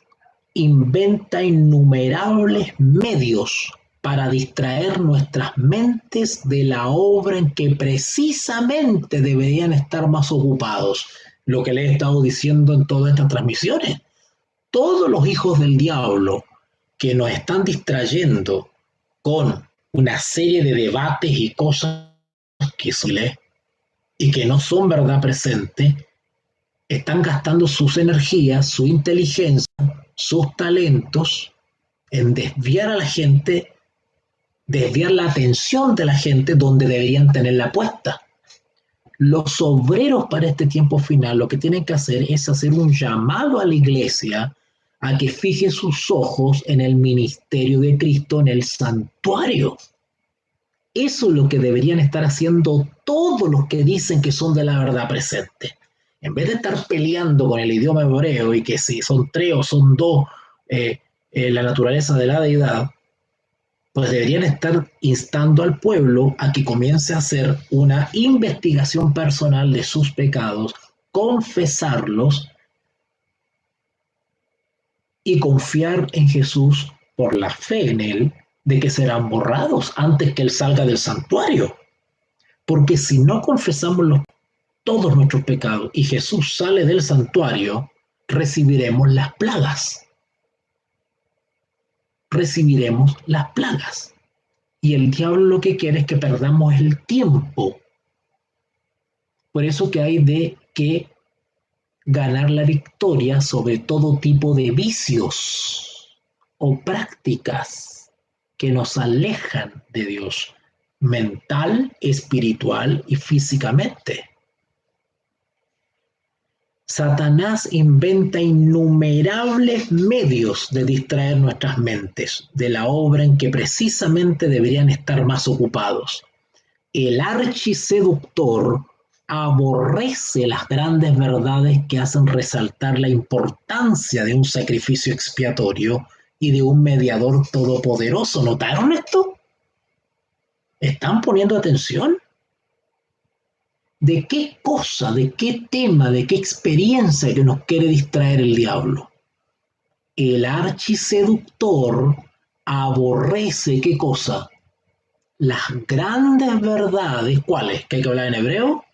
inventa innumerables medios para distraer nuestras mentes de la obra en que precisamente deberían estar más ocupados. Lo que le he estado diciendo en todas estas transmisiones. Todos los hijos del diablo que nos están distrayendo con una serie de debates y cosas que se lee y que no son verdad presente, están gastando sus energías, su inteligencia, sus talentos en desviar a la gente, desviar la atención de la gente donde deberían tenerla puesta. Los obreros para este tiempo final lo que tienen que hacer es hacer un llamado a la iglesia a que fije sus ojos en el ministerio de Cristo, en el santuario. Eso es lo que deberían estar haciendo todos los que dicen que son de la verdad presente. En vez de estar peleando con el idioma hebreo y que si son tres o son dos la naturaleza de la deidad, pues deberían estar instando al pueblo a que comience a hacer una investigación personal de sus pecados, confesarlos y confiar en Jesús por la fe en Él, de que serán borrados antes que Él salga del santuario. Porque si no confesamos todos nuestros pecados y Jesús sale del santuario, recibiremos las plagas. Recibiremos las plagas. Y el diablo lo que quiere es que perdamos el tiempo. Por eso que hay de que ganar la victoria sobre todo tipo de vicios o prácticas que nos alejan de Dios, mental, espiritual y físicamente. Satanás inventa innumerables medios de distraer nuestras mentes de la obra en que precisamente deberían estar más ocupados. El archiseductor aborrece las grandes verdades que hacen resaltar la importancia de un sacrificio expiatorio y de un mediador todopoderoso. ¿Notaron esto? ¿Están poniendo atención? ¿De qué cosa, de qué tema, de qué experiencia que nos quiere distraer el diablo? El archiseductor aborrece, ¿qué cosa? Las grandes verdades. ¿Cuáles? ¿Que hay que hablar en hebreo?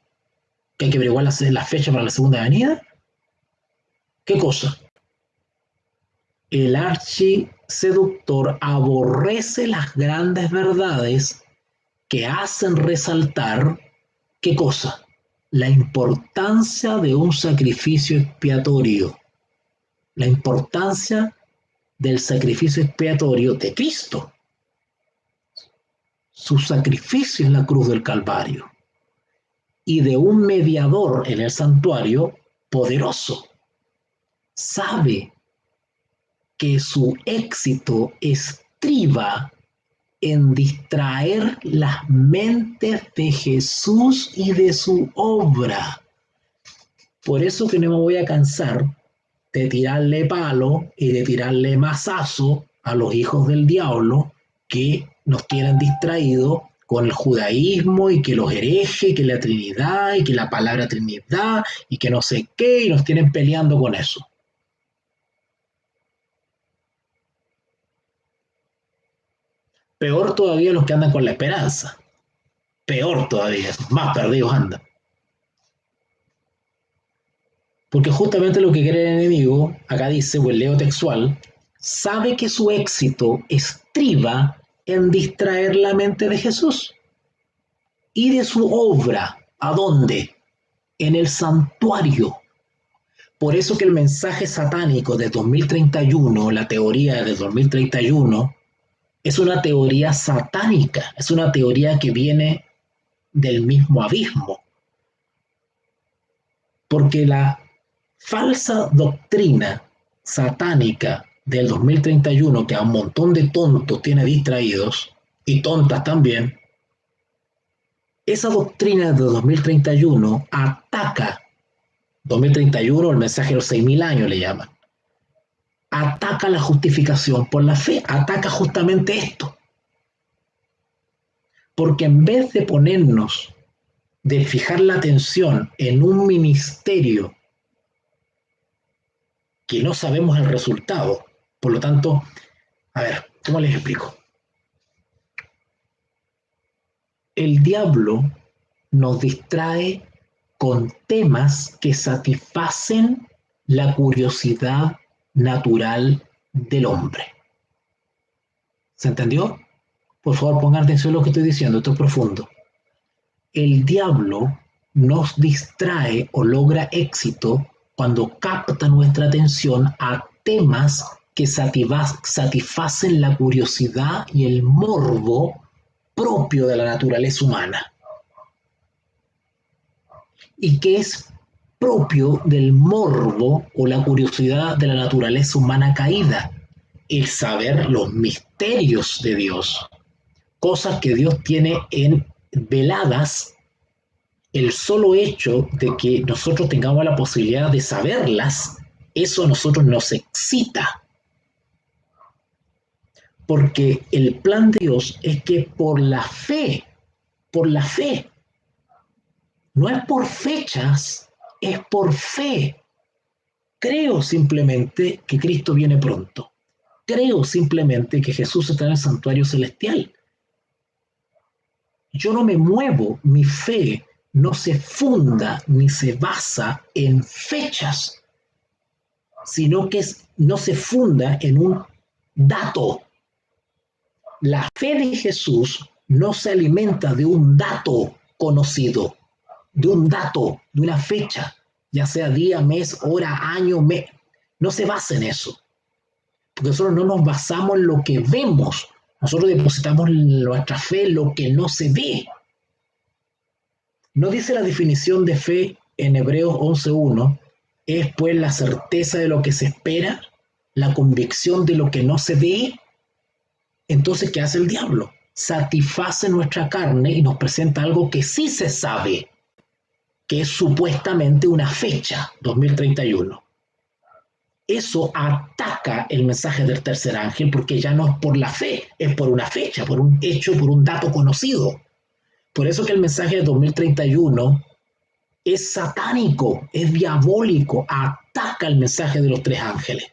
¿Que hay que averiguar la fecha para la segunda venida? ¿Qué cosa? El archiseductor aborrece las grandes verdades que hacen resaltar, ¿qué cosa? La importancia de un sacrificio expiatorio, la importancia del sacrificio expiatorio de Cristo, su sacrificio en la cruz del Calvario y de un mediador en el santuario poderoso. Sabe que su éxito estriba en distraer las mentes de Jesús y de su obra. Por eso que no me voy a cansar de tirarle palo y de tirarle mazazo a los hijos del diablo que nos tienen distraídos con el judaísmo y que los herejes, y que la Trinidad y que la palabra Trinidad y que no sé qué, y nos tienen peleando con eso. Peor todavía los que andan con la esperanza. Peor todavía, más perdidos andan. Porque justamente lo que quiere el enemigo, acá dice, o el leo textual, sabe que su éxito estriba en distraer la mente de Jesús y de su obra. ¿A dónde? En el santuario. Por eso que el mensaje satánico de 2031, la teoría de 2031, es una teoría satánica, es una teoría que viene del mismo abismo. Porque la falsa doctrina satánica del 2031, que a un montón de tontos tiene distraídos, y tontas también, esa doctrina de 2031 ataca, 2031, el mensaje de los 6.000 años le llaman, ataca la justificación por la fe, ataca justamente esto. Porque en vez de ponernos, de fijar la atención en un ministerio que no sabemos el resultado, por lo tanto, a ver, ¿cómo les explico? El diablo nos distrae con temas que satisfacen la curiosidad natural del hombre. ¿Se entendió? Por favor, pongan atención a lo que estoy diciendo, esto es profundo. El diablo nos distrae o logra éxito cuando capta nuestra atención a temas que satisfacen la curiosidad y el morbo propio de la naturaleza humana y que es propio del morbo o la curiosidad de la naturaleza humana caída, el saber los misterios de Dios, cosas que Dios tiene en veladas. El solo hecho de que nosotros tengamos la posibilidad de saberlas, eso a nosotros nos excita. Porque el plan de Dios es que por la fe, no es por fechas, es por fe. Creo simplemente que Cristo viene pronto. Creo simplemente que Jesús está en el santuario celestial. Yo no me muevo, mi fe no se funda ni se basa en fechas, sino que no se funda en un dato. La fe de Jesús no se alimenta de un dato conocido, de un dato, de una fecha, ya sea día, mes, hora, año, mes. No se basa en eso. Porque nosotros no nos basamos en lo que vemos. Nosotros depositamos nuestra fe en lo que no se ve. No dice la definición de fe en Hebreos 11.1, es pues la certeza de lo que se espera, la convicción de lo que no se ve. Entonces, ¿qué hace el diablo? Satisface nuestra carne y nos presenta algo que sí se sabe, que es supuestamente una fecha, 2031. Eso ataca el mensaje del tercer ángel porque ya no es por la fe, es por una fecha, por un hecho, por un dato conocido. Por eso que el mensaje de 2031 es satánico, es diabólico, ataca el mensaje de los tres ángeles.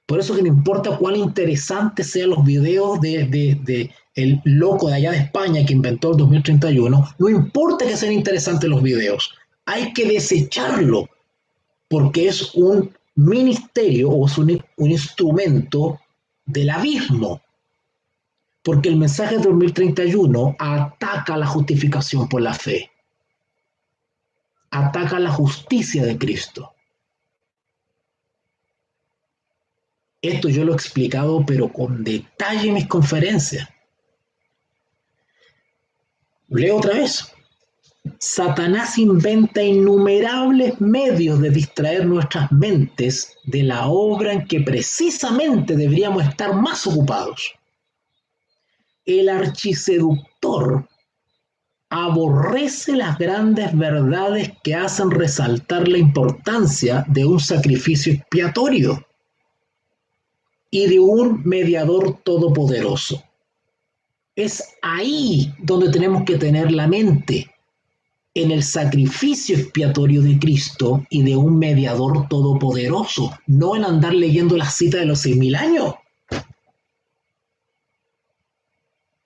Por eso que no importa cuán interesantes sean los videos de el loco de allá de España que inventó el 2031, no importa que sean interesantes los videos, hay que desecharlo, porque es un ministerio o es un instrumento del abismo. Porque el mensaje de 2031 ataca la justificación por la fe, ataca la justicia de Cristo. Esto yo lo he explicado, pero con detalle en mis conferencias. Leo otra vez. Satanás inventa innumerables medios de distraer nuestras mentes de la obra en que precisamente deberíamos estar más ocupados. El archiseductor aborrece las grandes verdades que hacen resaltar la importancia de un sacrificio expiatorio y de un mediador todopoderoso. Es ahí donde tenemos que tener la mente, en el sacrificio expiatorio de Cristo y de un mediador todopoderoso, no en andar leyendo la cita de los 6.000 años,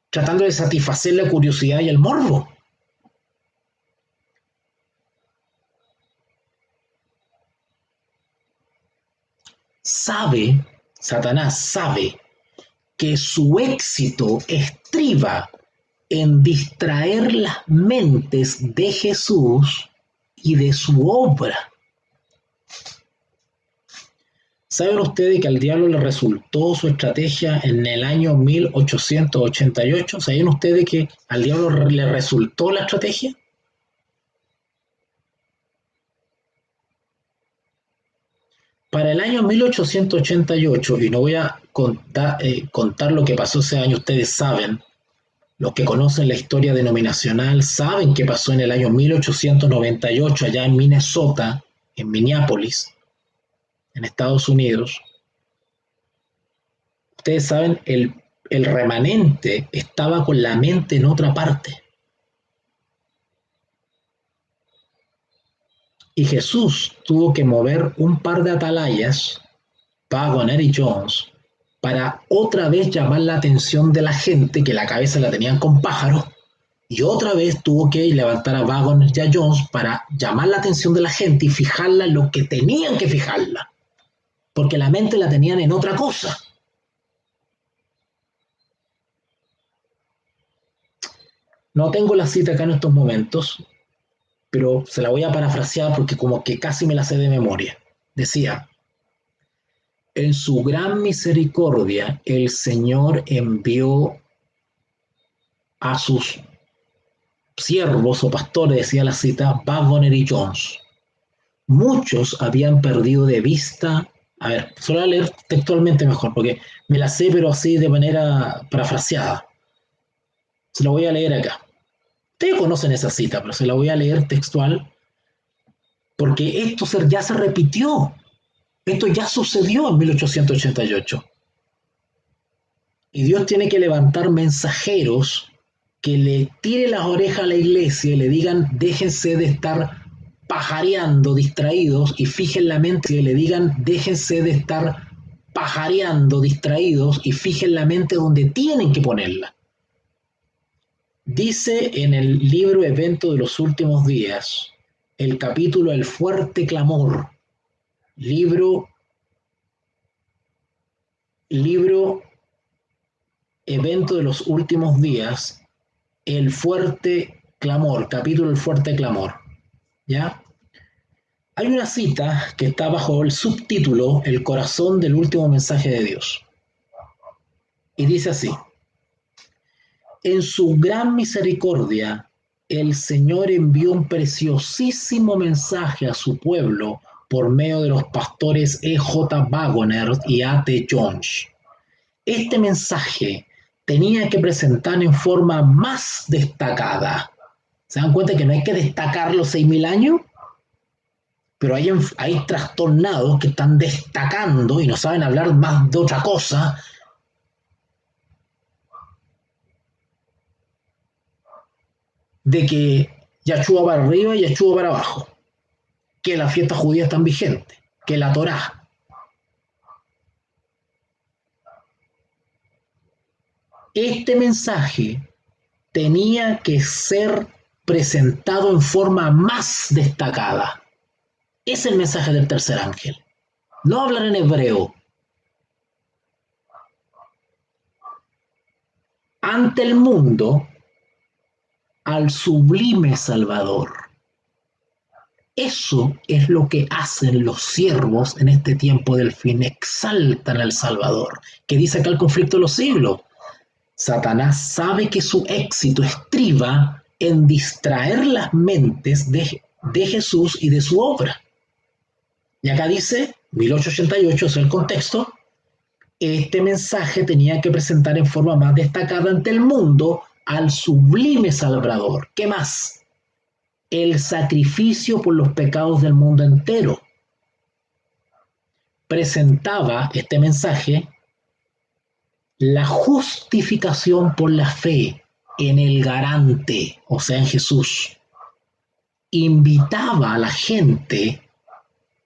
tratando de satisfacer la curiosidad y el morbo. Satanás sabe que su éxito estriba en distraer las mentes de Jesús y de su obra. ¿Saben ustedes que al diablo le resultó su estrategia en el año 1888? ¿Saben ustedes que al diablo le resultó la estrategia? Para el año 1888, y no voy a contar lo que pasó ese año, ustedes saben, los que conocen la historia denominacional saben qué pasó en el año 1898 allá en Minnesota, en Minneapolis, en Estados Unidos. Ustedes saben, el remanente estaba con la mente en otra parte. Y Jesús tuvo que mover un par de atalayas, Waggoner y Jones, para otra vez llamar la atención de la gente, que la cabeza la tenían con pájaros, y otra vez tuvo que levantar a Waggoner y a Jones para llamar la atención de la gente y fijarla en lo que tenían que fijarla, porque la mente la tenían en otra cosa. No tengo la cita acá en estos momentos, pero se la voy a parafrasear porque como que casi me la sé de memoria. Decía: en su gran misericordia el Señor envió a sus siervos o pastores, decía la cita, Waggoner y Jones. Muchos habían perdido de vista, a ver, solo voy a leer textualmente mejor, porque me la sé pero así de manera parafraseada. Se la voy a leer acá. Ustedes conocen esa cita, pero se la voy a leer textual, porque esto ya se repitió. Esto ya sucedió en 1888. Y Dios tiene que levantar mensajeros que le tiren las orejas a la iglesia y le digan: déjense de estar pajareando, distraídos, y fijen la mente y le digan: déjense de estar pajareando, distraídos, y fijen la mente donde tienen que ponerla. Dice en el libro Evento de los Últimos Días, el capítulo El Fuerte Clamor, libro Evento de los Últimos Días, El Fuerte Clamor, capítulo El Fuerte Clamor, ¿ya? Hay una cita que está bajo el subtítulo El corazón del último mensaje de Dios. Y dice así: en su gran misericordia, el Señor envió un preciosísimo mensaje a su pueblo por medio de los pastores E.J. Waggoner y A.T. Jones. Este mensaje tenía que presentar en forma más destacada. ¿Se dan cuenta que no hay que destacar los 6.000 años? Pero hay trastornados que están destacando y no saben hablar más de otra cosa. De que Yahshua para arriba y Yahshua para abajo, que las fiestas judías están vigentes, que la Torá. Este mensaje tenía que ser presentado en forma más destacada. Es el mensaje del tercer ángel. No hablar en hebreo. Ante el mundo, al sublime Salvador. Eso es lo que hacen los siervos en este tiempo del fin. Exaltan al Salvador. Que dice acá el conflicto de los siglos. Satanás sabe que su éxito estriba en distraer las mentes de Jesús y de su obra. Y acá dice, 1888 es el contexto, este mensaje tenía que presentar en forma más destacada ante el mundo al sublime Salvador. ¿Qué más? El sacrificio por los pecados del mundo entero. Presentaba este mensaje la justificación por la fe en el garante, o sea, en Jesús. Invitaba a la gente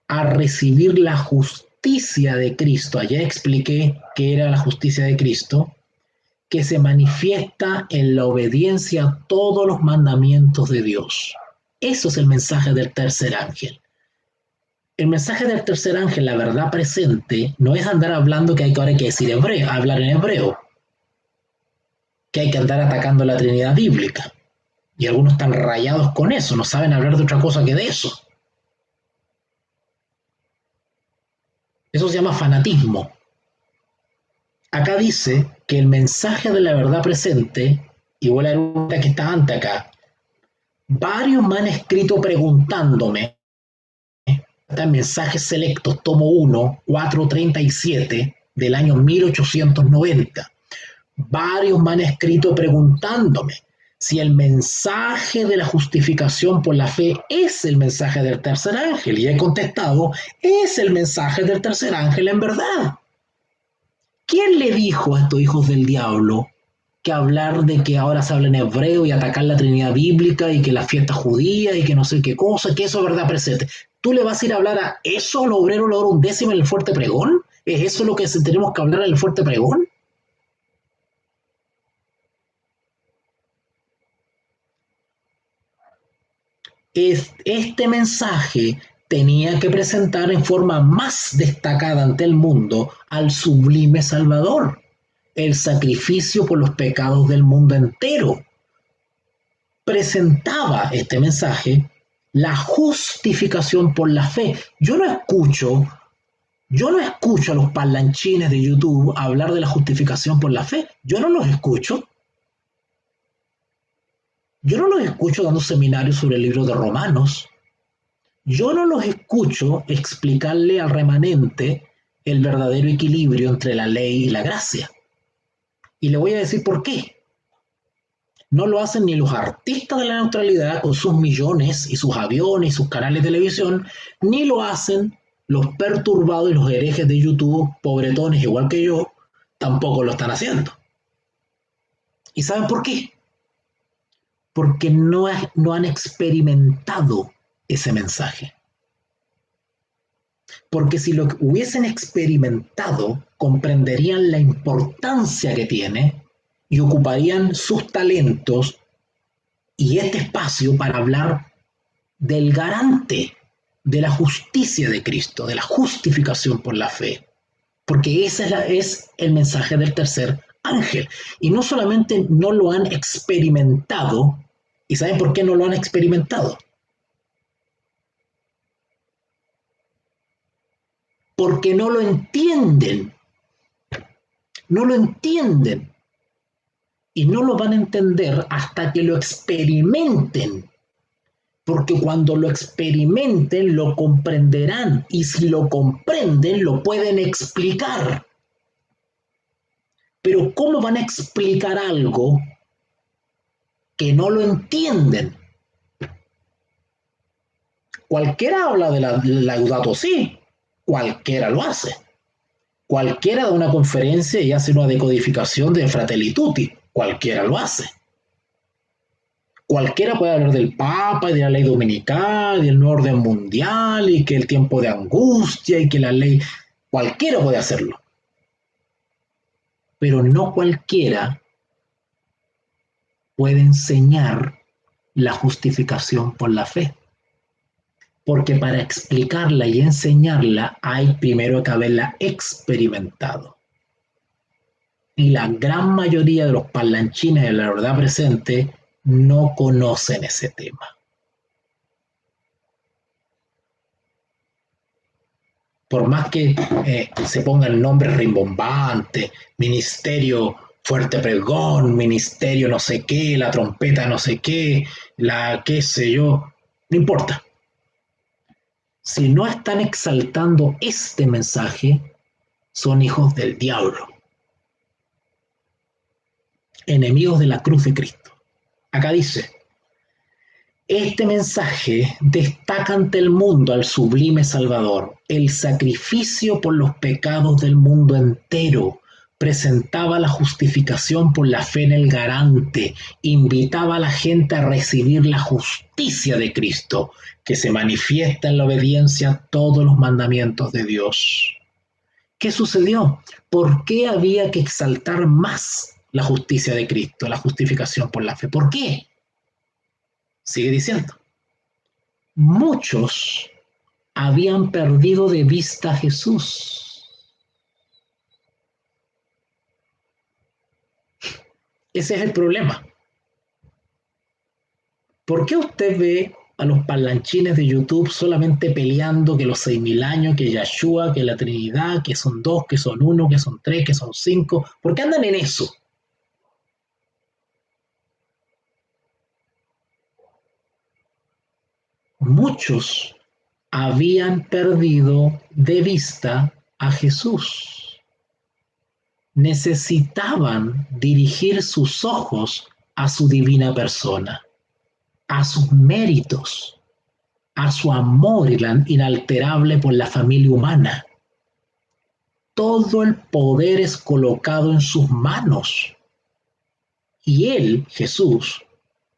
a recibir la justicia de Cristo. Allá expliqué qué era la justicia de Cristo, que se manifiesta en la obediencia a todos los mandamientos de Dios. Eso es el mensaje del tercer ángel. El mensaje del tercer ángel, la verdad presente, no es andar hablando que ahora hay que decir hebreo, hablar en hebreo, que hay que andar atacando la Trinidad bíblica. Y algunos están rayados con eso, no saben hablar de otra cosa que de eso. Eso se llama fanatismo. Acá dice que el mensaje de la verdad presente, igual a la pregunta que está antes acá, varios me han escrito preguntándome, está en mensajes selectos, tomo 1, 437 del año 1890. Varios me han escrito preguntándome si el mensaje de la justificación por la fe es el mensaje del tercer ángel. Y he contestado, es el mensaje del tercer ángel en verdad. ¿Quién le dijo a estos hijos del diablo que hablar de que ahora se habla en hebreo y atacar la Trinidad bíblica y que la fiesta judía y que no sé qué cosa, que eso es verdad presente? ¿Tú le vas a ir a hablar a eso a los obreros la hora undécima en el fuerte pregón? ¿Es eso lo que tenemos que hablar en el fuerte pregón? Este mensaje tenía que presentar en forma más destacada ante el mundo al sublime Salvador, el sacrificio por los pecados del mundo entero. Presentaba este mensaje la justificación por la fe. Yo no escucho a los parlanchines de YouTube hablar de la justificación por la fe. Yo no los escucho. Yo no los escucho dando seminarios sobre el libro de Romanos. Yo no los escucho explicarle al remanente el verdadero equilibrio entre la ley y la gracia. Y le voy a decir por qué. No lo hacen ni los artistas de la neutralidad con sus millones y sus aviones y sus canales de televisión, ni lo hacen los perturbados y los herejes de YouTube, pobretones igual que yo, tampoco lo están haciendo. ¿Y saben por qué? Porque no han experimentado ese mensaje. Porque si lo hubiesen experimentado, comprenderían la importancia que tiene y ocuparían sus talentos y este espacio para hablar del garante de la justicia de Cristo, de la justificación por la fe. Porque ese es el mensaje del tercer ángel. Y no solamente no lo han experimentado, ¿y saben por qué no lo han experimentado? Porque no lo entienden. No lo entienden. Y no lo van a entender hasta que lo experimenten. Porque cuando lo experimenten, lo comprenderán. Y si lo comprenden, lo pueden explicar. Pero ¿cómo van a explicar algo que no lo entienden? Cualquiera habla de la Laudato Si, cualquiera lo hace. Cualquiera da una conferencia y hace una decodificación de Fratelli Tutti, cualquiera lo hace. Cualquiera puede hablar del Papa y de la ley dominical y del nuevo orden mundial y que el tiempo de angustia y que la ley, cualquiera puede hacerlo. Pero no cualquiera puede enseñar la justificación por la fe. Porque para explicarla y enseñarla hay primero que haberla experimentado. Y la gran mayoría de los parlanchines de la verdad presente no conocen ese tema. Por más que se pongan nombres rimbombantes, ministerio fuerte pregón, ministerio no sé qué, la trompeta no sé qué, la qué sé yo, no importa. Si no están exaltando este mensaje, son hijos del diablo, enemigos de la cruz de Cristo. Acá dice, este mensaje destaca ante el mundo al sublime Salvador. El sacrificio por los pecados del mundo entero presentaba la justificación por la fe en el garante, invitaba a la gente a recibir la justicia de Cristo, que se manifiesta en la obediencia a todos los mandamientos de Dios. ¿Qué sucedió? ¿Por qué había que exaltar más la justicia de Cristo, la justificación por la fe? ¿Por qué? Sigue diciendo. Muchos habían perdido de vista a Jesús. Ese es el problema. ¿Por qué usted ve a los parlanchines de YouTube solamente peleando que los 6.000 años, que Yahshua, que la Trinidad, que son dos, que son uno, que son tres, que son cinco? ¿Por qué andan en eso? Muchos habían perdido de vista a Jesús. Necesitaban dirigir sus ojos a su divina persona, a sus méritos, a su amor inalterable por la familia humana. Todo el poder es colocado en sus manos. Y Él, Jesús,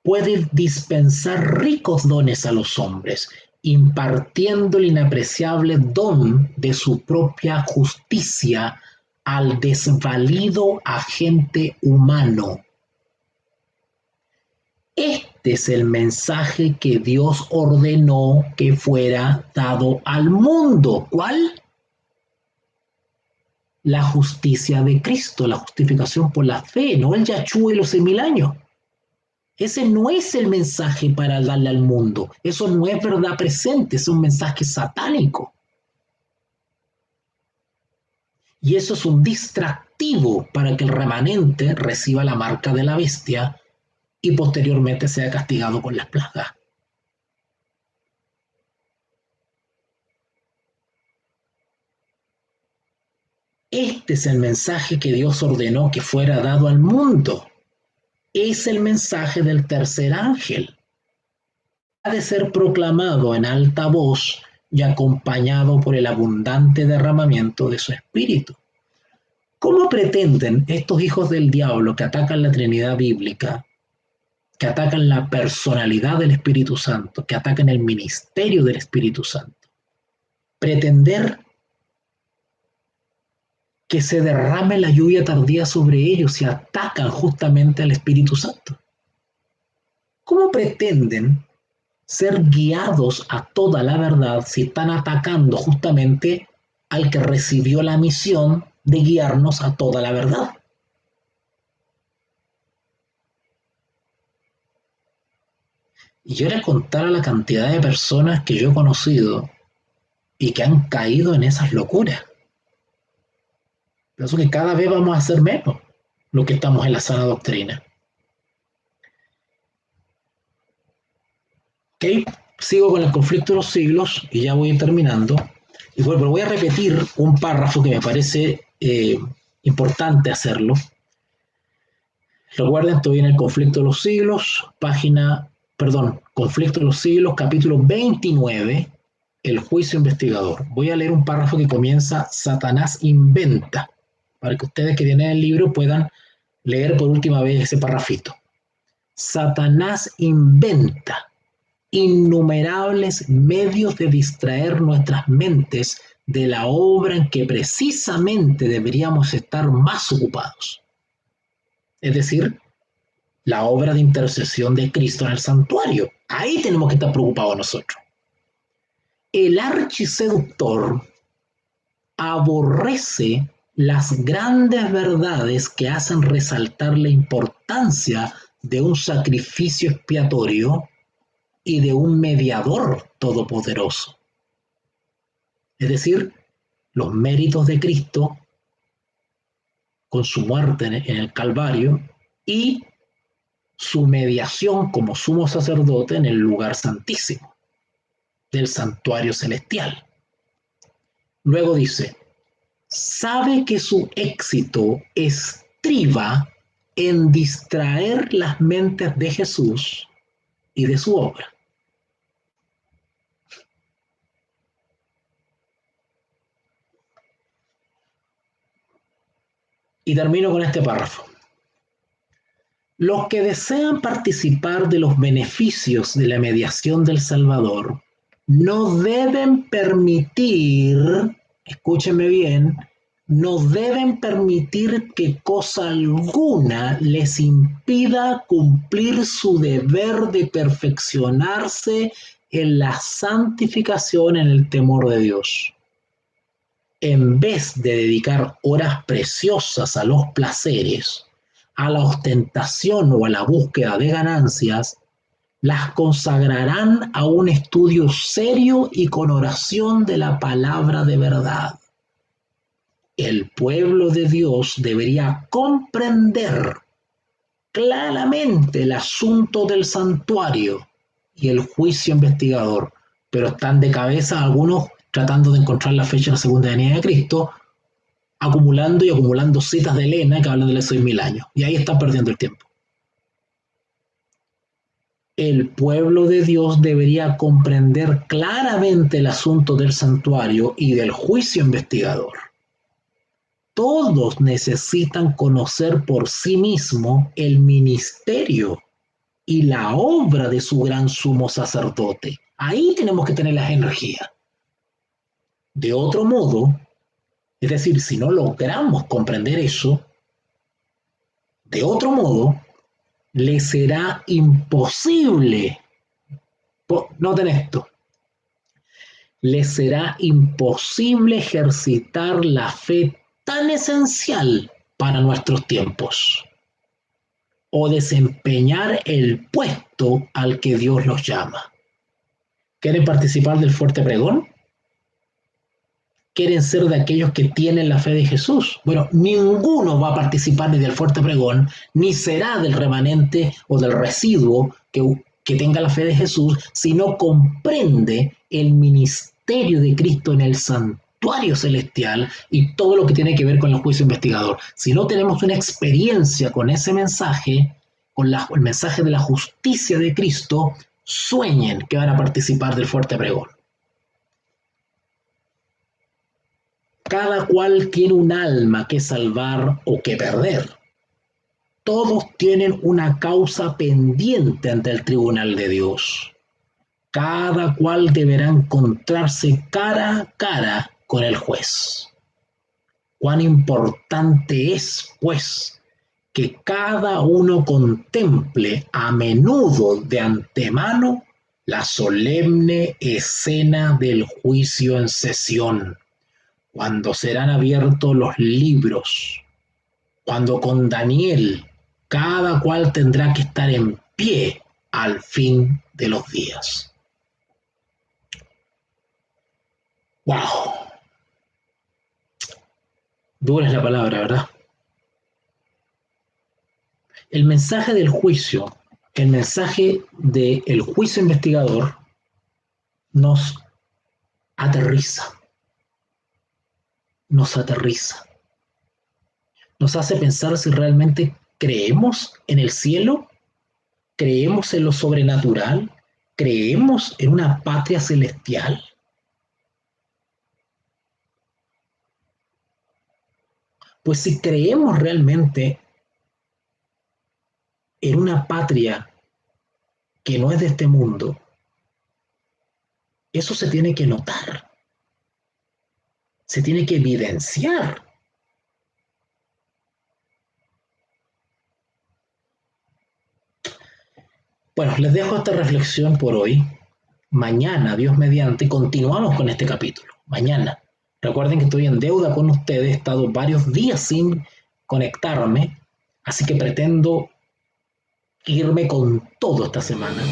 puede dispensar ricos dones a los hombres, impartiendo el inapreciable don de su propia justicia al desvalido agente humano. Este es el mensaje que Dios ordenó que fuera dado al mundo. ¿Cuál? La justicia de Cristo, la justificación por la fe, no el Yahshua y los 6.000 años. Ese no es el mensaje para darle al mundo. Eso no es verdad presente, es un mensaje satánico. Y eso es un distractivo para que el remanente reciba la marca de la bestia y posteriormente sea castigado con las plagas. Este es el mensaje que Dios ordenó que fuera dado al mundo. Es el mensaje del tercer ángel. Ha de ser proclamado en alta voz y acompañado por el abundante derramamiento de su espíritu. ¿Cómo pretenden estos hijos del diablo que atacan la Trinidad bíblica, que atacan la personalidad del Espíritu Santo, que atacan el ministerio del Espíritu Santo, pretender que se derrame la lluvia tardía sobre ellos si atacan justamente al Espíritu Santo? ¿Cómo pretenden ser guiados a toda la verdad si están atacando justamente al que recibió la misión de guiarnos a toda la verdad? Y yo les contara la cantidad de personas que yo he conocido y que han caído en esas locuras. Por eso que cada vez vamos a hacer menos los que estamos en la sana doctrina. ¿Ok? Sigo con el conflicto de los siglos y ya voy terminando. Y bueno, voy a repetir un párrafo que me parece importante hacerlo. Recuerden, estoy en el conflicto de los siglos, conflicto de los siglos, capítulo 29, el juicio investigador. Voy a leer un párrafo que comienza: Satanás inventa, para que ustedes que tienen el libro puedan leer por última vez ese parrafito. Satanás inventa innumerables medios de distraer nuestras mentes de la obra en que precisamente deberíamos estar más ocupados. Es decir, la obra de intercesión de Cristo en el santuario. Ahí tenemos que estar preocupados nosotros. El archiseductor aborrece las grandes verdades que hacen resaltar la importancia de un sacrificio expiatorio y de un mediador todopoderoso. Es decir, los méritos de Cristo con su muerte en el Calvario y su mediación como sumo sacerdote en el lugar santísimo del santuario celestial. Luego dice: sabe que su éxito estriba en distraer las mentes de Jesús y de su obra. Y termino con este párrafo. Los que desean participar de los beneficios de la mediación del Salvador no deben permitir, escúchenme bien, no deben permitir que cosa alguna les impida cumplir su deber de perfeccionarse en la santificación, en el temor de Dios. En vez de dedicar horas preciosas a los placeres, a la ostentación o a la búsqueda de ganancias, las consagrarán a un estudio serio y con oración de la palabra de verdad. El pueblo de Dios debería comprender claramente el asunto del santuario y el juicio investigador, pero están de cabeza algunos tratando de encontrar la fecha de la segunda venida de Cristo, acumulando y acumulando citas de Elena que hablan de los 6.000 años, y ahí están perdiendo el tiempo. El pueblo de Dios debería comprender claramente el asunto del santuario y del juicio investigador. Todos necesitan conocer por sí mismo el ministerio y la obra de su gran sumo sacerdote. Ahí tenemos que tener las energías. De otro modo, es decir, si no logramos comprender eso, de otro modo, le será imposible, noten esto, le será imposible ejercitar la fe tan esencial para nuestros tiempos o desempeñar el puesto al que Dios los llama. ¿Quieren participar del fuerte pregón? ¿Quieren ser de aquellos que tienen la fe de Jesús? Bueno, ninguno va a participar ni del fuerte pregón, ni será del remanente o del residuo que tenga la fe de Jesús, si no comprende el ministerio de Cristo en el santuario celestial y todo lo que tiene que ver con el juicio investigador. Si no tenemos una experiencia con ese mensaje, con el mensaje de la justicia de Cristo, sueñen que van a participar del fuerte pregón. Cada cual tiene un alma que salvar o que perder. Todos tienen una causa pendiente ante el tribunal de Dios. Cada cual deberá encontrarse cara a cara con el juez. Cuán importante es, pues, que cada uno contemple a menudo de antemano la solemne escena del juicio en sesión, cuando serán abiertos los libros, cuando con Daniel cada cual tendrá que estar en pie al fin de los días. ¡Wow! Dura es la palabra, ¿verdad? El mensaje del juicio, el mensaje del juicio investigador nos aterriza. Nos aterriza. Nos hace pensar si realmente creemos en el cielo, creemos en lo sobrenatural, creemos en una patria celestial. Pues si creemos realmente en una patria que no es de este mundo, eso se tiene que notar, se tiene que evidenciar. Bueno, les dejo esta reflexión por hoy. Mañana, Dios mediante, continuamos con este capítulo. Mañana. Recuerden que estoy en deuda con ustedes, he estado varios días sin conectarme, así que pretendo irme con todo esta semana.